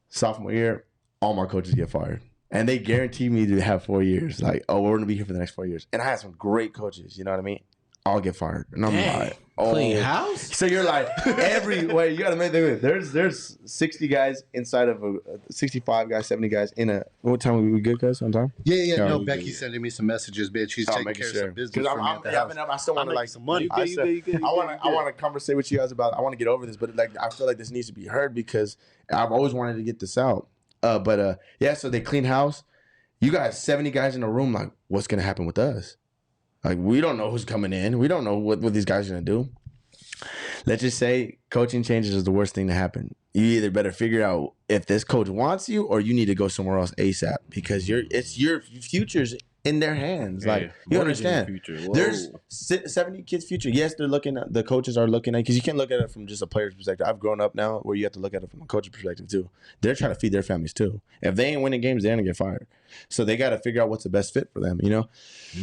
Sophomore year, all my coaches get fired. And they guaranteed me to have 4 years. Like, oh, we're going to be here for the next 4 years. And I had some great coaches. You know what I mean? I'll get fired. And I'm like, clean house? So you're like, every way, you got to make there's 60 guys inside of 65 guys, 70 guys in a, what time are we good, guys, on time? Yeah. No, Becky's sending me some messages, bitch. She's taking care of some business for me at the house. I still want to, like, some money. I want to conversate with you guys about, I want to get over this, but like, I feel like this needs to be heard because I've always wanted to get this out. Yeah, so they clean house. You got 70 guys in a room, like, what's going to happen with us? Like, we don't know who's coming in. We don't know what these guys are going to do. Let's just say coaching changes is the worst thing to happen. You either better figure out if this coach wants you or you need to go somewhere else ASAP because it's your future's in their hands. Yeah, like, you understand? There's 70 kids' future. Yes, the coaches are looking at, because you can't look at it from just a player's perspective. I've grown up now where you have to look at it from a coach's perspective too. They're trying to feed their families too. If they ain't winning games, they're going to get fired. So they got to figure out what's the best fit for them, you know?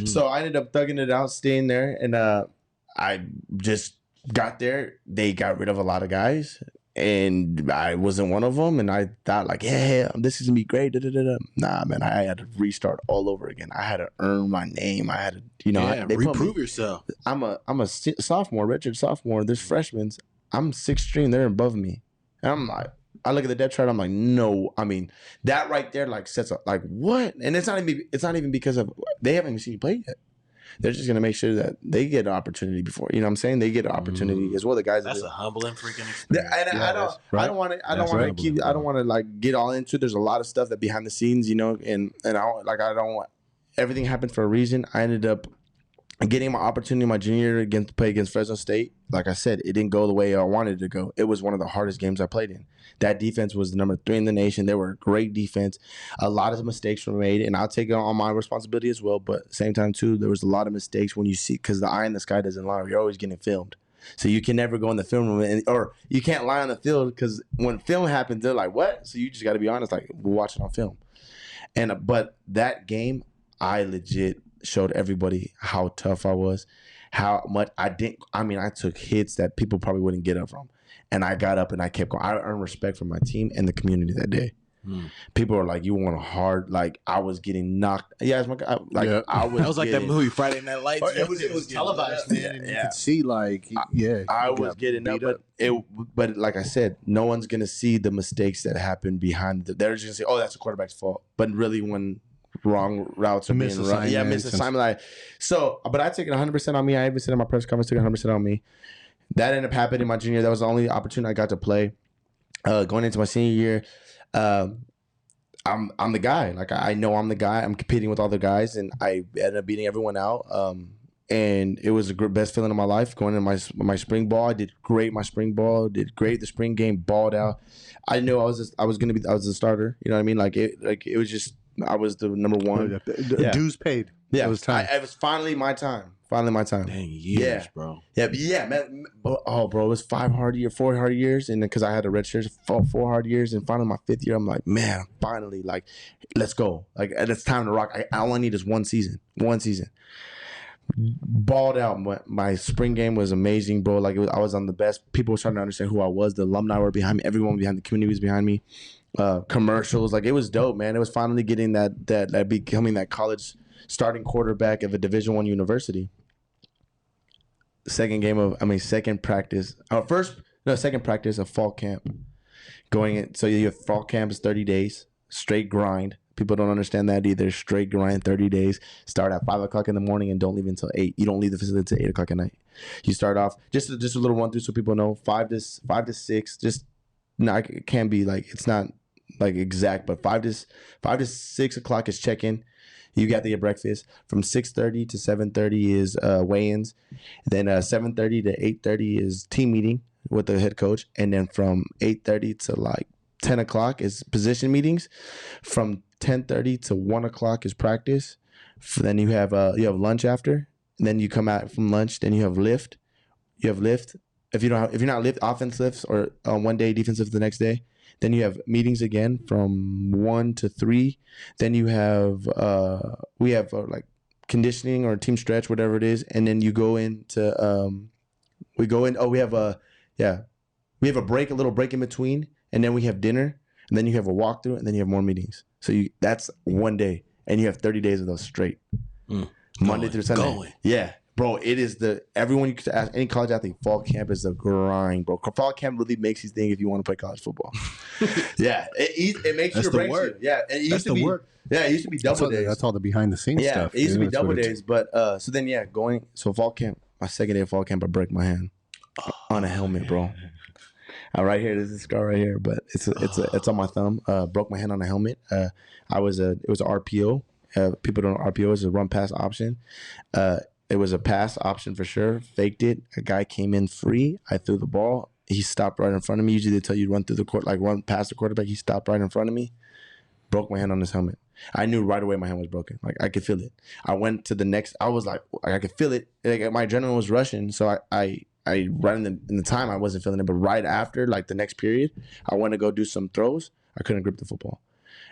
So I ended up thugging it out, staying there, and I just got there. They got rid of a lot of guys, and I wasn't one of them. And I thought, like, yeah, this is going to be great. Nah, man, I had to restart all over again. I had to earn my name. I had to, you know, reprove yourself. I'm a sophomore, redshirt sophomore. There's freshmen. I'm sixth string. They're above me. And I'm like, I look at the depth chart. I'm like, no. I mean, that right there, like, sets up, like, what? And it's not even because of, they haven't even seen you play yet. They're just gonna make sure that they get an opportunity before. You know what I'm saying? They get an opportunity as well. The guys. That's a humbling freaking experience. And I don't want to like get all into it. There's a lot of stuff that behind the scenes, you know, and I don't want everything happened for a reason. I ended up getting my opportunity my junior year to play against Fresno State. Like I said, it didn't go the way I wanted it to go. It was one of the hardest games I played in. That defense was the number 3 in the nation. They were a great defense. A lot of mistakes were made, and I'll take it on my responsibility as well. But at the same time, too, there was a lot of mistakes when you see, because the eye in the sky doesn't lie. You're always getting filmed. So you can never go in the film room, or you can't lie on the field, because when film happens, they're like, what? So you just got to be honest, like, we'll watch it on film. But that game, I legit showed everybody how tough I was, how much I took hits that people probably wouldn't get up from. And I got up and I kept going. I earned respect from my team and the community that day. People were like, you want a hard, like, I was getting knocked. Yeah, I was like that movie, Friday Night Lights. It was televised, man. And you could see, like, I was getting up. But like I said, no one's going to see the mistakes that happen behind they're just going to say, oh, that's the quarterback's fault. But really, when wrong routes are being run. Yeah, misassignment. But I took it 100% on me. I even said in my press conference, took it 100% on me. That ended up happening my junior year. That was the only opportunity I got to play. Going into my senior year, I'm the guy. Like, I know I'm the guy. I'm competing with all the guys, and I ended up beating everyone out. And it was the best feeling of my life. Going into my spring ball, I did great. My spring ball did great. The spring game, balled out. I knew I was the starter. You know what I mean? Like it was just, I was the number one. Dues paid. Yeah, it was time. It was finally my time. Dang, years, bro. Yeah, man. Oh, bro, it was 4 hard years, and because I had a red shirt, 4 hard years, and finally my 5th year, I'm like, man, finally, like, let's go. Like, it's time to rock. All I need is one season. Balled out. My spring game was amazing, bro. Like, I was on the best. People were starting to understand who I was. The alumni were behind me. Everyone behind the community was behind me. Commercials, like, it was dope, man. It was finally getting that becoming that college starting quarterback of a Division I university. Second practice of fall camp. So you have fall camp is 30 days, straight grind. People don't understand that either. Straight grind, 30 days. Start at 5 o'clock in the morning and don't leave until 8. You don't leave the facility until 8 o'clock at night. You start off, just a little run through so people know, 5 to 6, just, no, it can be like, it's not like exact, but 5 to 6 o'clock is check-in. You got to get breakfast. From 6:30 to 7:30 is weigh-ins. Then 7:30 to 8:30 is team meeting with the head coach. And then from 8:30 to like 10 o'clock is position meetings. From 10:30 to 1 o'clock is practice. Then you have lunch after. And then you come out from lunch. Then you have lift. If you're not lift, offense lifts, or one day defensive the next day. Then you have meetings again from 1 to 3. Then you have we have like conditioning or team stretch, whatever it is, and then you go into we have a break, a little break in between, and then we have dinner. and then you have a walkthrough, and then you have more meetings. So that's one day, and you have 30 days of those straight, Monday through Sunday. Yeah. Bro, it is everyone you could ask any college athlete, fall camp is a grind, bro. Fall camp really makes you think if you want to play college football. Yeah, it makes you break you. Yeah, it used to be work. Yeah, it used to be double days. That's all the behind the scenes stuff. Yeah, it used to be double days, but so then fall camp. My second day of fall camp, I break my hand on a helmet, bro. Right here, there's a scar right here, but it's on my thumb. Broke my hand on a helmet. It was an RPO. People don't know RPO is a run pass option. It was a pass option for sure. Faked it. A guy came in free. I threw the ball. He stopped right in front of me. Usually they tell you run through the court, like run past the quarterback. He stopped right in front of me. Broke my hand on his helmet. I knew right away my hand was broken. Like I could feel it. I went to the next. I was like, I could feel it. Like my adrenaline was rushing. So I right in the time I wasn't feeling it, but right after like the next period, I went to go do some throws. I couldn't grip the football,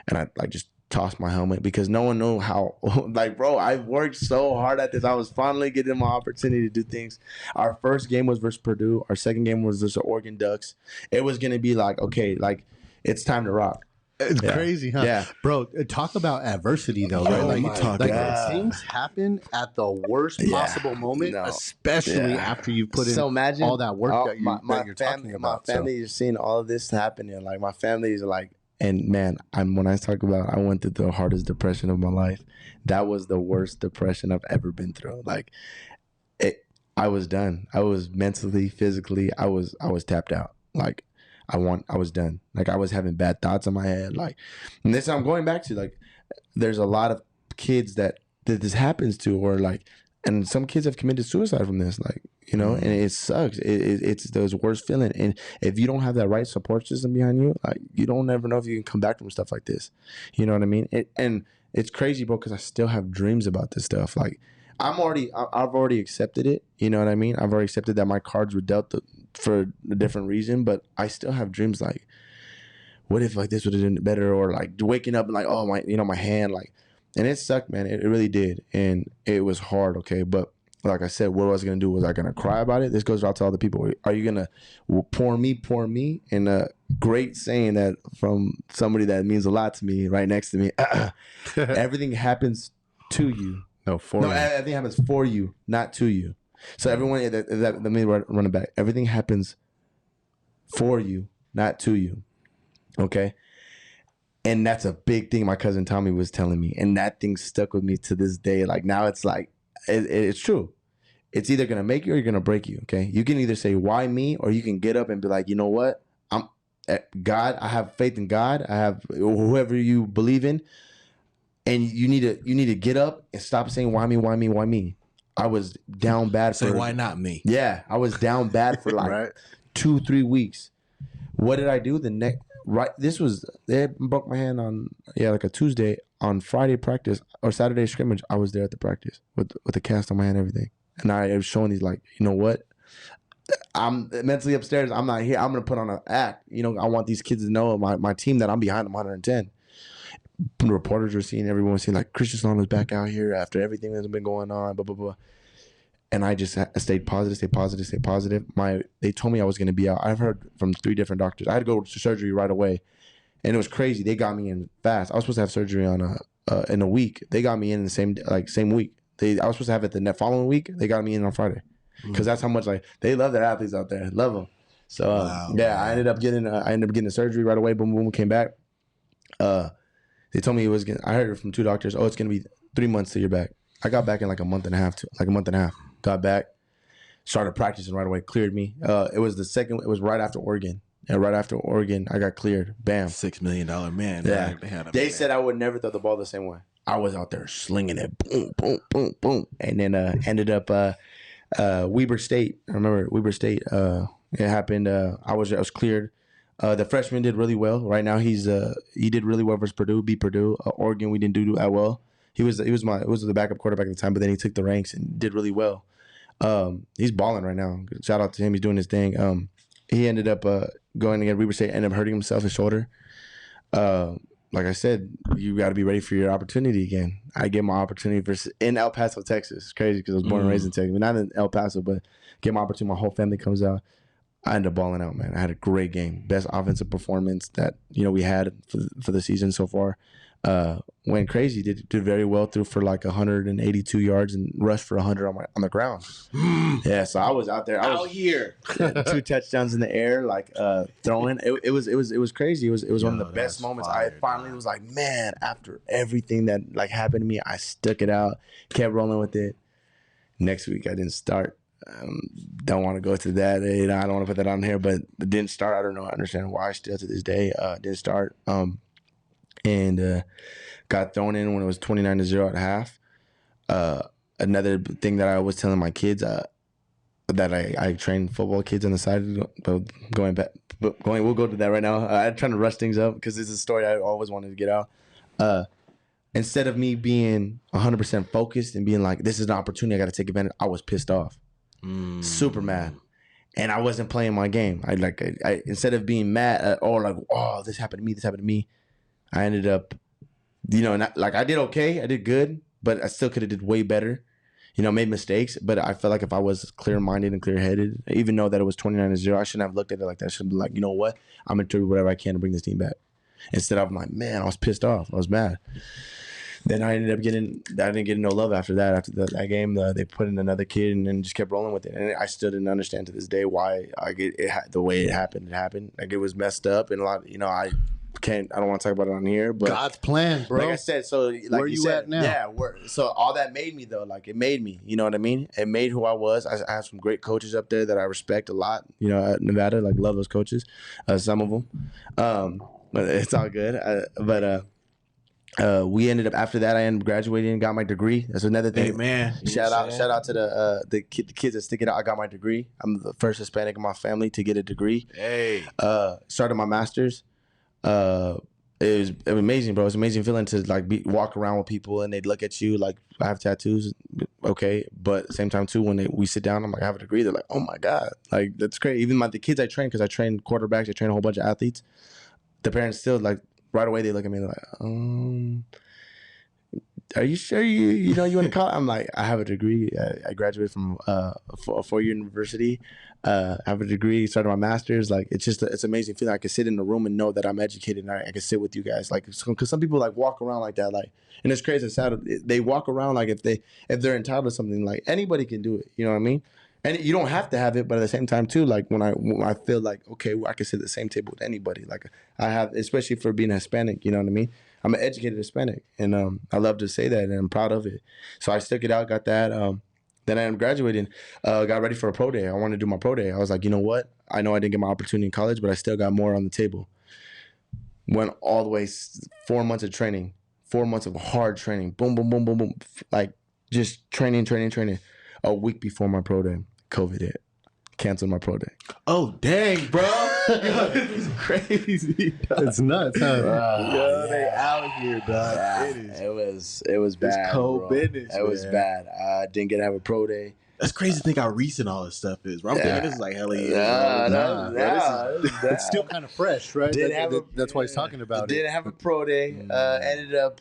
and I like just tossed my helmet because no one knew how. Like, bro, I worked so hard at this. I was finally getting my opportunity to do things. Our first game was versus Purdue. Our second game was versus Oregon Ducks. It was gonna be like, okay, like it's time to rock. It's crazy, huh? Yeah, bro. Talk about adversity, though, right? Like things happen at the worst possible moment, especially after you've put in all that work that you're talking about. My family is seeing all of this happen, and like my family is like, and man, when I talk about, I went through the hardest depression of my life. That was the worst depression I've ever been through. Like, I was done. I was mentally, physically, I was tapped out. Like. I was done. Like I was having bad thoughts in my head. Like, and this I'm going back to. Like, there's a lot of kids that this happens to, or like, and some kids have committed suicide from this. Like, you know, and it sucks. It's the worst feeling. And if you don't have that right support system behind you, like, you don't ever know if you can come back from stuff like this. You know what I mean? And it's crazy, bro, because I still have dreams about this stuff. Like, I've already accepted it. You know what I mean? I've already accepted that my cards were dealt for a different reason, but I still have dreams like, what if like this would have been better, or like waking up and like, oh my, my hand, like, and it sucked, man. It really did, and it was hard. Okay, but like I said, what I was gonna do, was I gonna cry about it? This goes out to all the people. Are you gonna pour me? And a great saying that from somebody that means a lot to me, right next to me. Everything happens to you. Everything happens for you, not to you. So everyone, let me run it back. Everything happens for you, not to you. Okay? And that's a big thing my cousin Tommy was telling me. And that thing stuck with me to this day. Like, now it's like, it's true. It's either going to make you or you're going to break you. Okay? You can either say, why me? Or you can get up and be like, you know what? God, I have faith in God. I have whoever you believe in. And you need to get up and stop saying, why me? I was down bad for... Say, why not me? Yeah, I was down bad for like 2-3 weeks. What did I do? They broke my hand on, like a Tuesday. On Friday practice or Saturday scrimmage, I was there at the practice with a cast on my hand and everything. And I was showing these, like, you know what? I'm mentally upstairs. I'm not here. I'm going to put on an act. I want these kids to know, my team, that I'm behind them 110. The reporters were seeing, everyone was seeing, like, Christian Solano's back out here after everything that's been going on, blah, blah, blah. And I just stayed positive. They told me I was going to be out. I've heard from 3 different doctors. I had to go to surgery right away. And it was crazy. They got me in fast. I was supposed to have surgery in a week. They got me in the same week. I was supposed to have it the following week. They got me in on Friday. Because that's how much, like, they love their athletes out there. Love them. So, I ended up getting the surgery right away. Boom, boom, came back. They told me I heard it from 2 doctors. Oh, it's going to be 3 months till you're back. I got back in like a month and a half. Got back, started practicing right away, cleared me. It was right after Oregon. And right after Oregon, I got cleared. Bam. $6 million man. Yeah. They said I would never throw the ball the same way. I was out there slinging it. Boom, boom, boom, boom. And then ended up Weber State. I remember Weber State. It happened. I was cleared. The freshman did really well. Right now, he did really well versus Purdue. Beat Purdue. Oregon, we didn't do that well. He was the backup quarterback at the time, but then he took the ranks and did really well. He's balling right now. Shout out to him. He's doing his thing. He ended up going against Weber State, ended up hurting himself, his shoulder. Like I said, you got to be ready for your opportunity again. I get my opportunity in El Paso, Texas. It's crazy because I was born and raised in Texas. Not in El Paso, but get my opportunity. My whole family comes out. I ended up balling out, man. I had a great game. Best offensive performance that, we had for the season so far. Went crazy. Did very well, threw for like 182 yards and rushed for 100 on the ground. Yeah, so I was out there. I was out here. 2 touchdowns in the air, like throwing. It was crazy. It was one of the best moments. Fire, I finally was like, man, after everything that like happened to me, I stuck it out, kept rolling with it. Next week I didn't start. Don't want to go to that. I don't want to put that on here, but it didn't start. I don't know. I understand why still to this day. Didn't start. And got thrown in when it was 29-0 at half. Another thing that I was telling my kids that I train football kids on the side. But we'll go to that right now. I'm trying to rush things up because it's a story I always wanted to get out. Instead of me being 100% focused and being like, this is an opportunity, I got to take advantage, I was pissed off. Super mad. And I wasn't playing my game. I instead of being mad or like, oh, this happened to me, I ended up, I did okay. I did good, but I still could have did way better. Made mistakes, but I felt like if I was clear-minded and clear-headed, even though that it was 29-0, I shouldn't have looked at it like that. I should be like, you know what? I'm going to do whatever I can to bring this team back. Instead of like, man, I was pissed off. I was mad. Then I ended up I didn't get no love after that. After that game, they put in another kid and then just kept rolling with it. And I still didn't understand to this day why the way it happened. It happened. Like, it was messed up. And a lot, I don't want to talk about it on here, but God's plan, bro. Like I said, so like where you at now? Yeah, so all that made me though, like it made me, you know what I mean? It made who I was. I have some great coaches up there that I respect a lot, at Nevada, like love those coaches, some of them, but it's all good. We ended up after that. I ended up graduating and got my degree. That's another thing. Hey man, shout out to the kids that stick it out. I got my degree. I'm the first Hispanic in my family to get a degree. Hey, started my master's. It was amazing, bro. It's an amazing feeling to like walk around with people and they'd look at you like, I have tattoos, okay, but at the same time too, when we sit down, I'm like, I have a degree. They're like, oh my god, like that's great. Even the kids I train, because I train quarterbacks, I train a whole bunch of athletes. The parents still like right away they look at me, they're like, are you sure you want to college? I'm like, I have a degree. I graduated from a 4-year university. I have a degree, started my master's. Like, it's just it's an amazing feeling. I can sit in a room and know that I'm educated and I can sit with you guys. Like, because some people like walk around like that, like, and it's crazy. It's sad. They walk around like if they're entitled to something, like anybody can do it. You know what I mean? And you don't have to have it, but at the same time too, like when I feel like, okay, I can sit at the same table with anybody. Like I have, especially for being Hispanic, you know what I mean? I'm an educated Hispanic, and I love to say that, and I'm proud of it. So I stuck it out, got that. Then I am graduating, got ready for a pro day. I wanted to do my pro day. I was like, you know what? I know I didn't get my opportunity in college, but I still got more on the table. Went all the way 4 months of training, 4 months of hard training. Boom, boom, boom, boom, boom. Like just training. A week before my pro day, COVID hit. Canceled my pro day. Oh, dang, bro. This is crazy. It's nuts, huh? They out here, dog. It was bad. It's cold bro. business. It was bad. I didn't get to have a pro day. That's crazy to think how recent all this stuff is, bro. I'm thinking this is like hella years. It's still kind of fresh, right? That's why he's talking about it. Didn't have a pro day. Ended up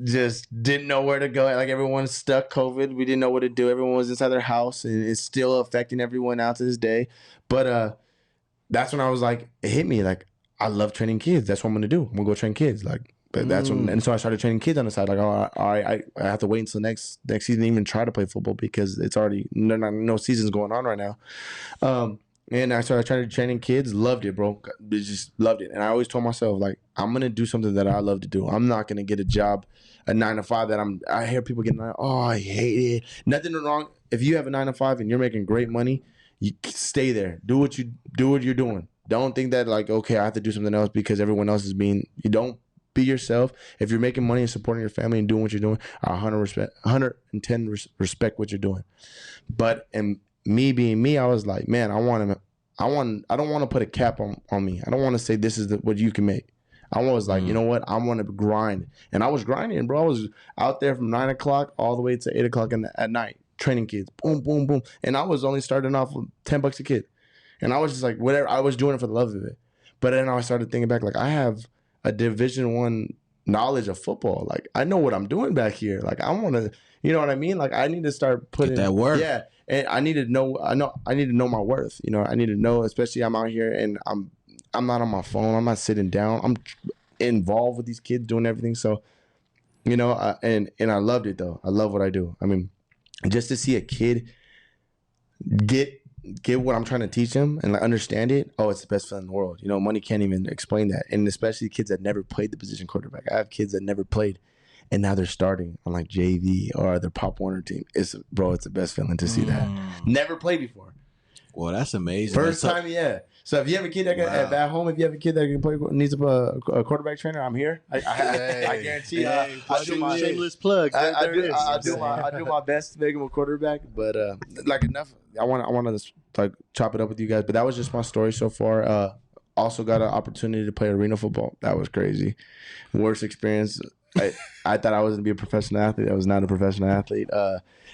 just didn't know where to go. Like everyone's stuck COVID. We didn't know what to do. Everyone was inside their house, and it's still affecting everyone out to this day. But that's when I was like, it hit me. Like, I love training kids. That's what I'm gonna do. I'm gonna go train kids. Like, but that's when, and so I started training kids on the side. Like, all right, I have to wait until next season to even try to play football because it's already no seasons going on right now. And I started trying to training kids. Loved it, bro. Just loved it. And I always told myself, like, I'm gonna do something that I love to do. I'm not gonna get a job, a 9-to-5 that I hear people getting like, oh, I hate it. Nothing wrong. If you have a 9-to-5 and you're making great money, you stay there. Do what you're doing. Don't think that like, okay, I have to do something else because everyone else is being. You don't be yourself. If you're making money and supporting your family and doing what you're doing, I 110 respect what you're doing. But and me being me, I was like, man, I don't want to put a cap on me. I don't want to say this is what you can make. I was like, you know what? I want to grind. And I was grinding, bro. I was out there from 9 o'clock all the way to 8 o'clock at night, training kids. Boom, boom, boom. And I was only starting off with $10 a kid. And I was just like, whatever. I was doing it for the love of it. But then I started thinking back, like, I have a Division I knowledge of football. Like, I know what I'm doing back here. Like, I want to, you know what I mean? Like, I need to start putting that work. Yeah, and I need to know. I need to know my worth. You know, I need to know, especially I'm out here and I'm not on my phone. I'm not sitting down. I'm involved with these kids doing everything. So, you know, and I loved it though. I love what I do. I mean, just to see a kid get what I'm trying to teach him and like understand it. Oh, it's the best feeling in the world. You know, money can't even explain that. And especially kids that never played the position quarterback. I have kids that never played, and now they're starting on like JV or their Pop Warner team. It's the best feeling to see that. Never played before. Well, that's amazing. First time, yeah. So if you have a kid that can, at home, if you have a kid that can play, needs a quarterback trainer, I'm here. I guarantee. I do my shameless plug. I do my best to make him a quarterback, but like enough. I want to like chop it up with you guys, but that was just my story so far. Also got an opportunity to play arena football. That was crazy. Worst experience. I thought I was gonna be a professional athlete. I was not a professional athlete.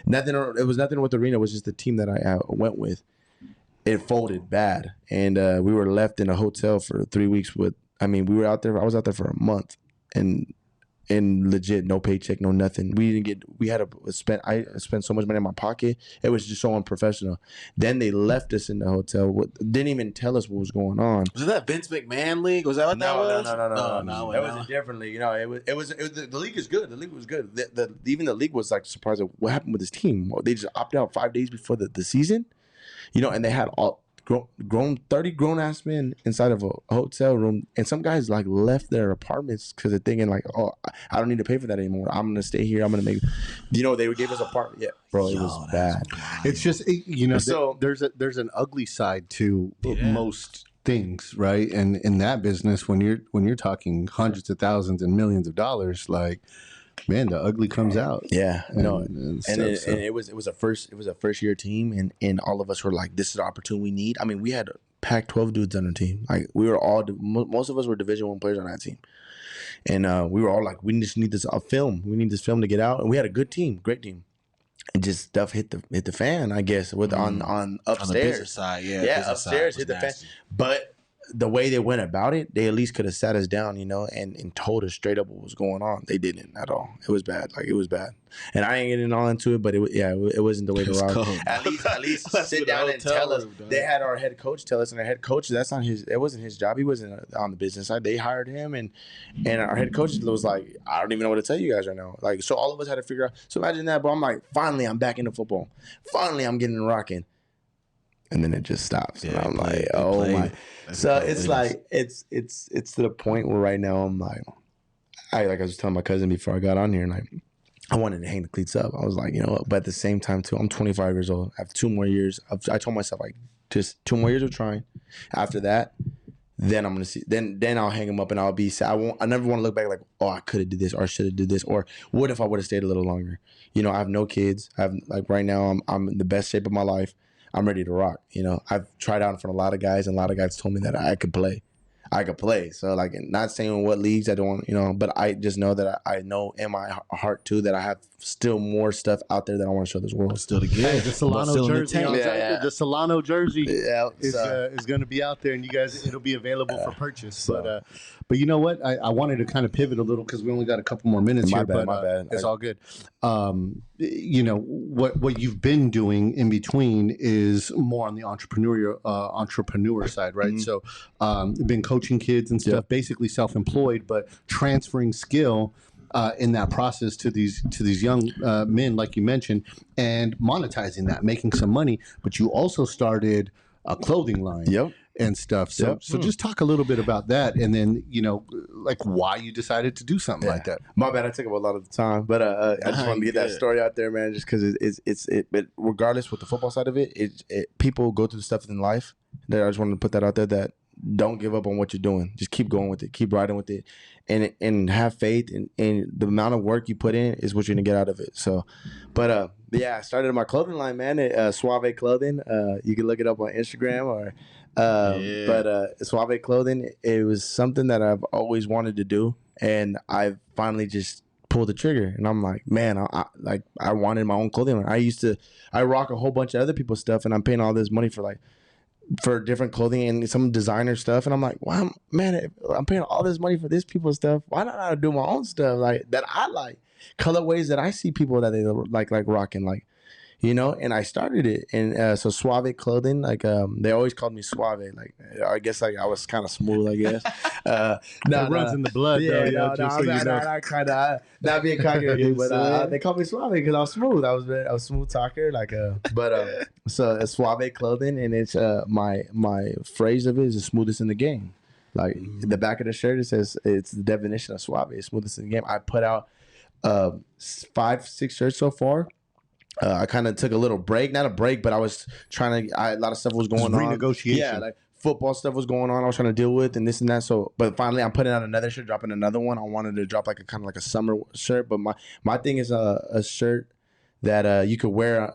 Nothing. It was nothing with arena. It was just the team that I went with. It folded bad, and we were left in a hotel for 3 weeks. We were out there. I was out there for a month, and legit no paycheck, no nothing. I spent so much money in my pocket. It was just so unprofessional. Then they left us in the hotel. Didn't even tell us what was going on. Was that Vince McMahon league? Was that what that was? No. It was a different league. You know, it was the league is good. The league was good. Even the league was like surprised at what happened with this team. They just opted out 5 days before the season. You know, and they had all 30 grown-ass men inside of a hotel room, and some guys like left their apartments because they're thinking like, oh, I don't need to pay for that anymore. I'm gonna stay here. I'm gonna make, you know, they gave us apartment. Yeah, bro, it was bad. It's just, you know, so there's an ugly side to most things, right? And in that business, when you're talking hundreds of thousands and millions of dollars, like, man, the ugly comes out. Yeah, and it was a first year team, and all of us were like, this is the opportunity we need. I mean, we had Pac-12 dudes on our team. Like, we were all most of us were Division I players on that team, and we were all like, we just need this film. We need this film to get out, and we had a good team, great team. And just stuff hit the fan, I guess, with on upstairs. On the business side, upstairs hit the fan, but. The way they went about it, they at least could have sat us down, you know, and told us straight up what was going on. They didn't at all. It was bad. Like, it was bad. And I ain't getting all into it, but it wasn't the way to rock. At least sit down and tell us. They had our head coach tell us, and our head coach, it wasn't his job. He wasn't on the business side. They hired him, and our head coach was like, I don't even know what to tell you guys right now. Like, so all of us had to figure out. So imagine that, but I'm like, finally, I'm back into football. Finally, I'm getting rocking. And then it just stops. And I'm like, oh my. So it's like, it's to the point where right now I'm like, I was telling my cousin before I got on here, and I wanted to hang the cleats up. I was like, you know what? But at the same time too, I'm 25 years old. I have 2 more years. I told myself, like, just 2 more years of trying. After that, then I'm gonna see. Then I'll hang them up, and I'll be sad. I never want to look back like, oh, I could have did this, or I should have did this, or what if I would have stayed a little longer? You know, I have no kids. I have, like, right now I'm in the best shape of my life. I'm ready to rock. You know, I've tried out in front of a lot of guys, and a lot of guys told me that I could play. So, like, not saying what leagues I don't, you know, but I just know that I know in my heart too that I have still more stuff out there that I want to show this world. Still to get the Solano jersey. The Solano jersey is going to be out there, and you guys, it'll be available for purchase. But you know what? I wanted to kind of pivot a little because we only got a couple more minutes here. My bad. It's all good. You know, what you've been doing in between is more on the entrepreneur side, right? Mm-hmm. So, been coaching kids and stuff, basically self-employed, but transferring skill in that process to these young men, like you mentioned, and monetizing that, making some money. But you also started a clothing line. And stuff. So just talk a little bit about that, and then, you know, like, why you decided to do something like that. My bad, I took up a lot of the time, but I just wanted to get that story out there, man, just because it's but regardless with the football side of it, people go through stuff in life that I just wanted to put that out there, that don't give up on what you're doing. Just keep going with it, keep riding with it, and have faith, and the amount of work you put in is what you're gonna get out of it. So, but I started my clothing line, man, at Crissuave Clothing. You can look it up on Instagram or. But Crissuave Clothing, it was something that I've always wanted to do, and I finally just pulled the trigger. And I'm like, man, I wanted my own clothing line. I rock a whole bunch of other people's stuff, and I'm paying all this money for, like, for different clothing and some designer stuff, and I'm like, wow, man, I'm paying all this money for this people's stuff. Why not I do my own stuff like that? I like colorways that I see people that they like rocking, like, you know. And I started it, and so Suave clothing, like they always called me Suave, like I guess like I was kind of smooth, I guess. It runs in the blood, though. No, I kind of not being cocky or anything, but they called me Suave because I was smooth. I was a smooth talker, like so it's Suave clothing, and it's my phrase of it is the smoothest in the game. Like the back of the shirt, it says it's the definition of Suave, smoothest in the game. I put out 5-6 shirts so far. I kind of took a little break, not a break, but I was trying to. A lot of stuff was going on. Renegotiation. Yeah, like football stuff was going on. I was trying to deal with and this and that. So, but finally, I'm putting out another shirt, dropping another one. I wanted to drop like a kind of like a summer shirt, but my thing is a shirt that you could wear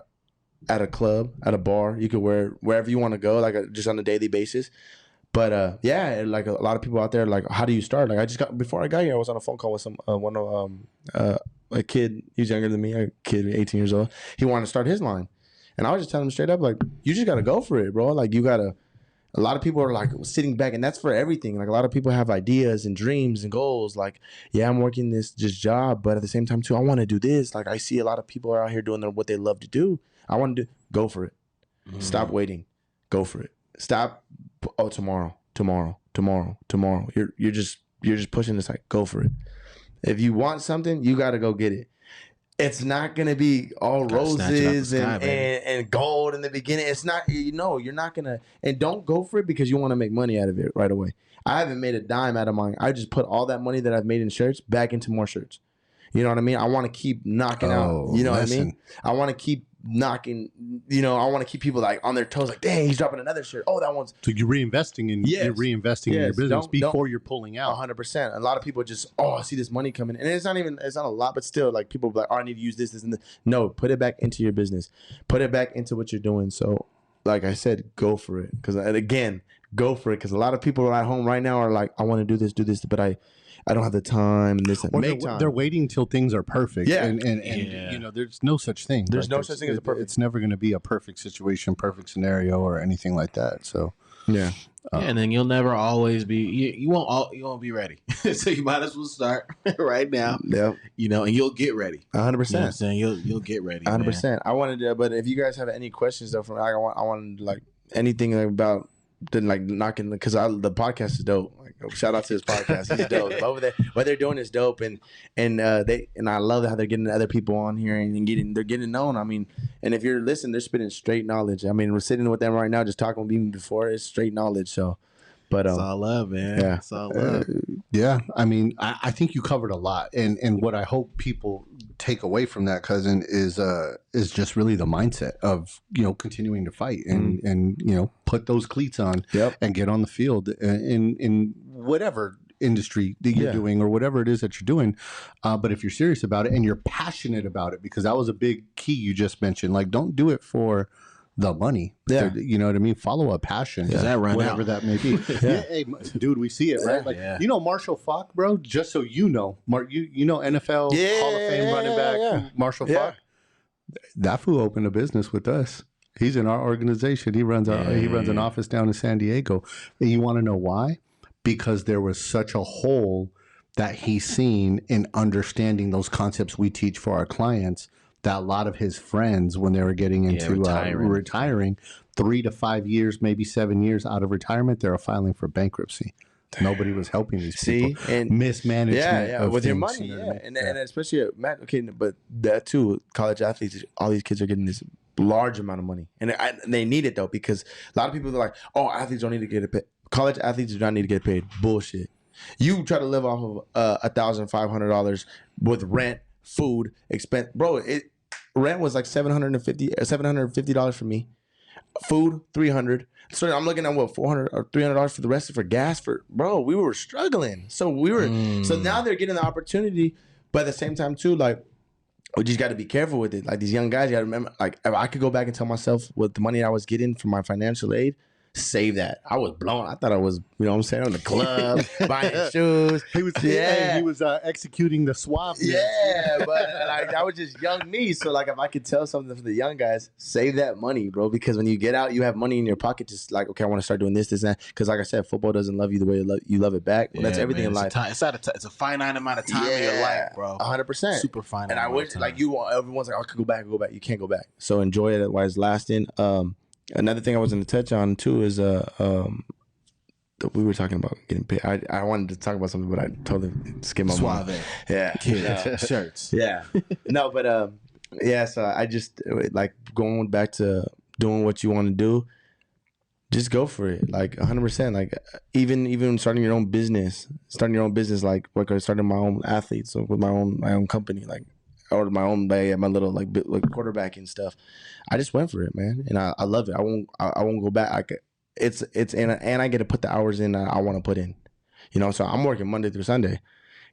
at a club, at a bar. You could wear wherever you want to go, like just on a daily basis. But yeah, like a lot of people out there, like, how do you start? Like before I got here, I was on a phone call with a kid. He's younger than me, a kid, 18 years old. He wanted to start his line, and I was just telling him straight up, like, you just gotta go for it, bro. Like, you gotta. A lot of people are like sitting back, and that's for everything. Like, a lot of people have ideas and dreams and goals. Like, yeah, I'm working this job, but at the same time too, I want to do this. Like, I see a lot of people are out here doing what they love to do. I want to go for it. Stop waiting. Go for it. Stop. Oh, tomorrow. You're just pushing this, like, go for it. If you want something, you got to go get it. It's not going to be all roses and gold in the beginning. It's not, you're not going to, and don't go for it because you want to make money out of it right away. I haven't made a dime out of mine. I just put all that money that I've made in shirts back into more shirts. You know what I mean? I want to keep knocking out. You know what I mean? I want to keep knocking, I want to keep people like on their toes, like, dang, he's dropping another shirt. Oh, that one's. So you're reinvesting in in your business before you're pulling out. 100%. A lot of people just, I see this money coming, and it's not a lot, but still, like, people be like, I need to use this, and this. No, put it back into your business. Put it back into what you're doing. So, like I said, go for it. Go for it. Because a lot of people at home right now are like, I want to do this, but I don't have the time. And this, they're waiting until things are perfect. Yeah. And there's no such thing. There's no such thing as a perfect. It's never going to be a perfect situation, perfect scenario, or anything like that. So yeah. And then you'll never always be. You won't be ready. So you might as well start right now. Yeah. And you'll get ready. 100%. You know what I'm saying? You'll get ready. 100%. I wanted to, but if you guys have any questions though, I want like anything about. Then like knocking because the podcast is dope. Like, shout out to this podcast, he's dope. Over there, what they're doing is dope, and I love how they're getting other people on here and they're getting known. I mean, and if you're listening, they're spitting straight knowledge. I mean, we're sitting with them right now, just talking with me before. It's straight knowledge. So, but it's all love, man. Yeah, it's all love. Yeah, I mean, I think you covered a lot, and what I hope people take away from that, cousin, is just really the mindset of continuing to fight and put those cleats on and get on the field in whatever industry that you're doing or whatever it is that you're doing. But if you're serious about it and you're passionate about it, because that was a big key you just mentioned, like, don't do it for the money. Yeah. You know what I mean? Follow a passion. Does that run whatever out? that may be. Hey, dude, we see it, right? Like, Marshall Faulk, bro, just so you know, NFL Hall of Fame running back, Marshall Faulk. That fool opened a business with us. He's in our organization. He runs an office down in San Diego. And you want to know why? Because there was such a hole that he's seen in understanding those concepts we teach for our clients, that a lot of his friends, when they were getting into retiring 3 to 5 years, maybe 7 years out of retirement, they were filing for bankruptcy. Nobody was helping these people. And mismanagement with your money, and especially but that too, college athletes, all these kids are getting this large amount of money, and they need it though, because a lot of people are like, oh, athletes don't need to get paid. College athletes do not need to get paid. Bullshit. You try to live off of $1,500 with rent, food, expense, bro. Rent was like $750 for me. Food $300. So I'm looking at what, $400 or $300 for the rest for gas. Bro, we were struggling. So so now they're getting the opportunity, but at the same time too, like, we just got to be careful with it. Like, these young guys, you got to remember, like, if I could go back and tell myself what the money I was getting from my financial aid, Save that. I was blown. I thought I was, you know what I'm saying, on the club, buying shoes. He was executing the swap. Yeah, but like, that was just young me. So like, if I could tell something for the young guys, save that money, bro. Because when you get out, you have money in your pocket. Just like, okay, I want to start doing this, and that. Because like I said, football doesn't love you the way you love it back. Well, that's everything in life. It's a finite amount of time in your life, bro. 100%. Super finite. And I wish, like, everyone's like, I could go back. You can't go back. So enjoy it while it's lasting. Another thing I was going to touch on too is we were talking about getting paid. I wanted to talk about something, but I totally skimmed my mind. Crissuave. Yeah, Kids, shirts. Yeah, no, but yeah. So I just like going back to doing what you want to do. Just go for it, like 100%. Like even starting your own business, like I started my own athletes, so with my own company, like. Or my own my little like quarterbacking stuff. I just went for it, man, and I love it. I won't go back. It's and I get to put the hours in I want to put in, you know. So I'm working Monday through Sunday,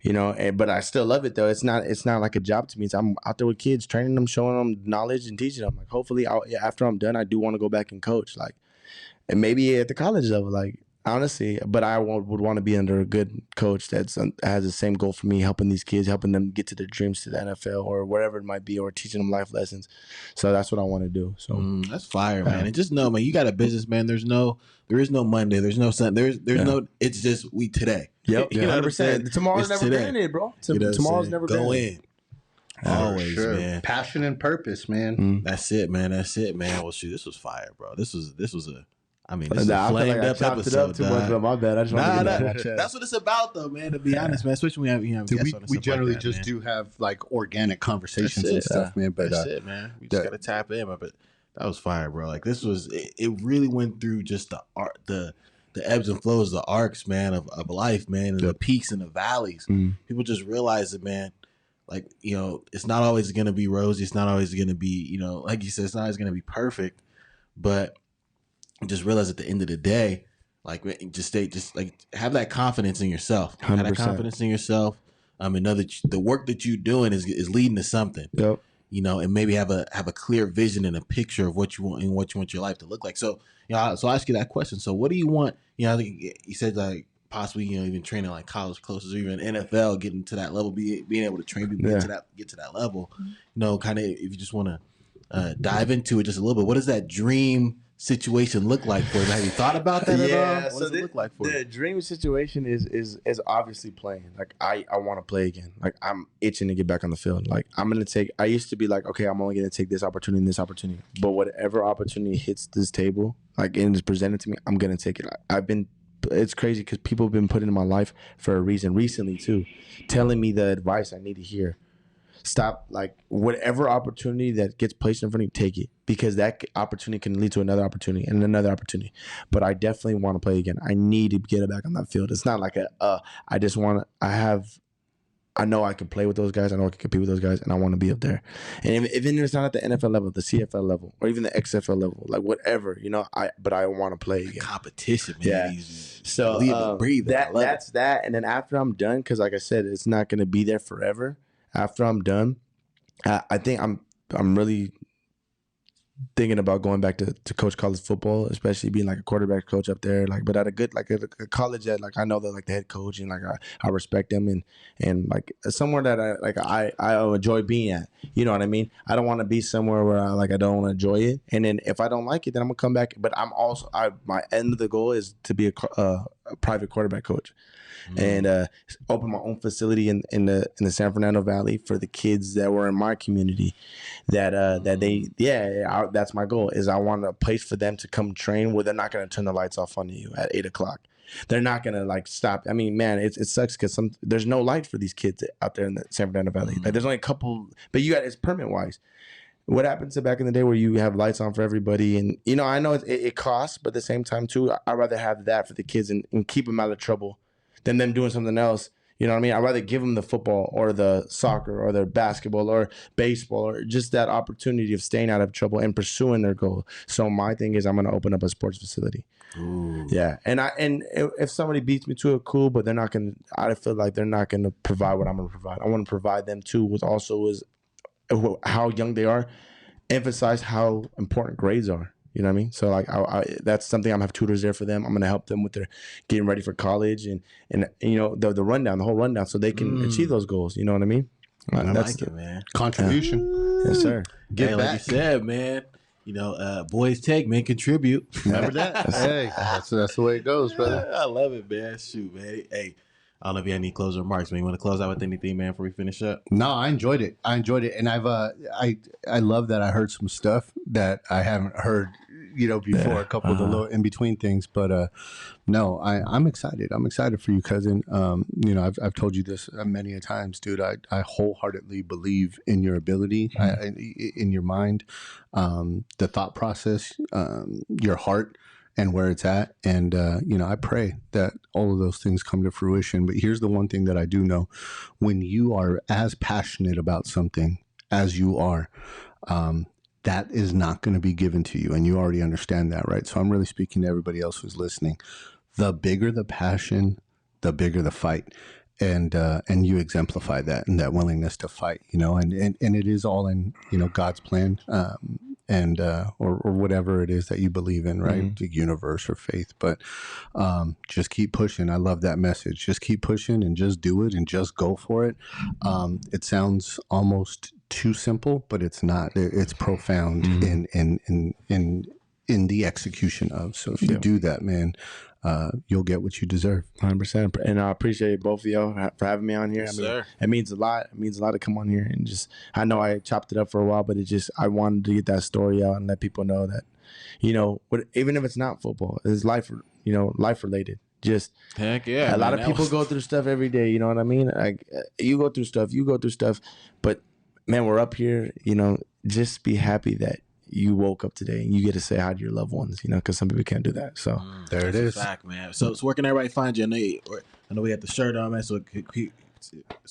you know, but I still love it though. It's not like a job to me. So I'm out there with kids, training them, showing them knowledge, and teaching them. Like hopefully, after I'm done, I do want to go back and coach, like, and maybe at the college level, like. Honestly, but I would want to be under a good coach that has the same goal for me, helping these kids, helping them get to their dreams to the NFL or whatever it might be, or teaching them life lessons. So that's what I want to do. So that's fire, man. And just know, man, you got a business, man. There is no Monday. There's no Sunday. There's no. It's just today. Yep, 100%. Tomorrow's never granted, bro. Tomorrow's never granted. Go in. Always, man. Passion and purpose, man. That's it, man. Well, shoot, this was fire, bro. This was a. I mean, this is a flamed up episode. Too much, but my bad. I just want to get that's what it's about, though, man. To be honest, man. Especially when we have guests on and we stuff generally like that, just do have like organic conversations and stuff, man. But that's it, man. We just gotta tap in, but that was fire, bro. Like this was it really went through just the art, the ebbs and flows, the arcs, man, of life, man, and the peaks and the valleys. People just realize it, man. Like, you know, it's not always gonna be rosy. It's not always gonna be, you know, like you said, it's not always gonna be perfect, but just realize at the end of the day, like just have that confidence in yourself. 100%. Have that confidence in yourself. And know that the work that you're doing is leading to something. Yep. You know, and maybe have a clear vision and a picture of what you want and what you want your life to look like. So, you know, so I ask you that question. So, what do you want? You know, I think you said like possibly, you know, even training like college coaches or even NFL, getting to that level, being able to train people get to that level. You know, kind of if you just want to dive into it just a little bit. What does that dream situation look like for you? Have you thought about that at all? What does it look like for you? The dream situation is obviously playing. Like I want to play again. Like I'm itching to get back on the field. Like I used to be like, okay, I'm only gonna take this opportunity and this opportunity. But whatever opportunity hits this table, like and is presented to me, I'm gonna take it. It's crazy because people have been put in my life for a reason recently too, telling me the advice I need to hear. Stop, like, whatever opportunity that gets placed in front of you, take it, because that opportunity can lead to another opportunity and another opportunity. But I definitely want to play again. I need to get it back on that field. It's not like I know I can play with those guys. I know I can compete with those guys, and I want to be up there. And if it's not at the NFL level, the CFL level, or even the XFL level, like whatever, you know, but I want to play again. Competition, man. Yeah. So breathe. That's that. And then after I'm done, because like I said, it's not going to be there forever. After I'm done, I think I'm really thinking about going back to coach college football, especially being like a quarterback coach up there, like, but at a good, like a college that, like, I know that, like, the head coach, and like I respect them, and like somewhere that I enjoy being at, you know what I mean? I don't want to be somewhere where I don't want to enjoy it, and then if I don't like it, then I'm gonna come back. But I'm also my end of the goal is to be a private quarterback coach. And open my own facility in the San Fernando Valley for the kids that were in my community. That's my goal. Is I want a place for them to come train where they're not going to turn the lights off on you at 8:00. They're not going to like stop. I mean, man, it sucks because there's no light for these kids out there in the San Fernando Valley. Like, there's only a couple, but it's permit wise. What happened to back in the day where you have lights on for everybody? And, you know, I know it costs, but at the same time too, I'd rather have that for the kids and keep them out of trouble than them doing something else. You know what I mean? I'd rather give them the football or the soccer or the basketball or baseball, or just that opportunity of staying out of trouble and pursuing their goal. So my thing is, I'm going to open up a sports facility. Ooh. Yeah. And if somebody beats me to it, cool, but I feel like they're not going to provide what I'm going to provide. I want to provide them too, with also is how young they are, emphasize how important grades are. You know what I mean? So like, that's something. I'm gonna have tutors there for them. I'm gonna help them with their getting ready for college and you know the rundown, the whole rundown, so they can achieve those goals. You know what I mean? I like it, man. Contribution. Yes, sir. Get back. Like you said, man. You know, boys take, men contribute. Remember that? Hey, that's the way it goes, brother. I love it, man. Shoot, man. Hey, I don't know if you have any closing remarks, man. You want to close out with anything, man, before we finish up? No, I enjoyed it. And I love that I heard some stuff that I haven't heard, you know, before, a couple of the little in between things. But no, I'm excited. I'm excited for you, cousin. You know, I've told you this many a times, dude. I wholeheartedly believe in your ability, in your mind, the thought process, your heart, and where it's at. And, you know, I pray that all of those things come to fruition. But here's the one thing that I do know. When you are as passionate about something as you are, that is not going to be given to you. And you already understand that, right? So I'm really speaking to everybody else who's listening. The bigger the passion, the bigger the fight. And you exemplify that and that willingness to fight, you know, and it is all in, you know, God's plan, or whatever it is that you believe in, right? The universe or faith, but just keep pushing. I love that message. Just keep pushing and just do it and just go for it. It sounds almost too simple, but it's not. It's profound in the execution of. So if you do that, man, you'll get what you deserve. 100%. And I appreciate both of y'all for having me on here. Yes, I mean, sir. It means a lot. It means a lot to come on here and just, I know I chopped it up for a while, but I wanted to get that story out and let people know that, you know, even if it's not football, it's life, you know, life related. Just heck yeah. A lot of people go through stuff every day. You know what I mean? Like you go through stuff, but man, we're up here, you know, just be happy that you woke up today and you get to say hi to your loved ones, you know, because some people can't do that. So there it is. Fact, man. So where can everybody find you? I know we got the shirt on, man. So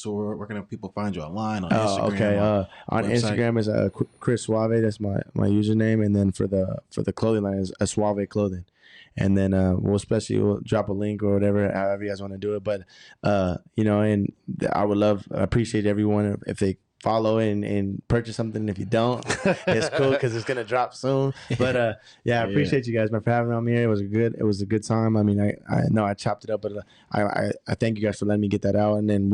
where can people find you online on Instagram? Okay. On Instagram is Crissuave. That's my username, and then for the clothing line is Suave Clothing. And then we'll drop a link or whatever, however you guys want to do it. But you know, and I appreciate everyone if they follow and purchase something. If you don't, it's cool because it's gonna drop soon. But I appreciate you guys, man, for having me on here. It was a good time. I mean, I know I chopped it up, but I thank you guys for letting me get that out. And then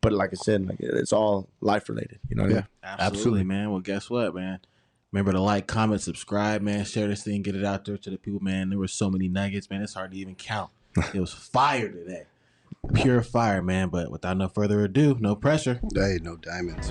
but like I said, like it's all life related. You know what I mean? Absolutely, man. Well, guess what, man? Remember to like, comment, subscribe, man. Share this thing, get it out there to the people, man. There were so many nuggets, man. It's hard to even count. It was fire today. Pure fire, man. But without no further ado, no pressure. Hey, no diamonds.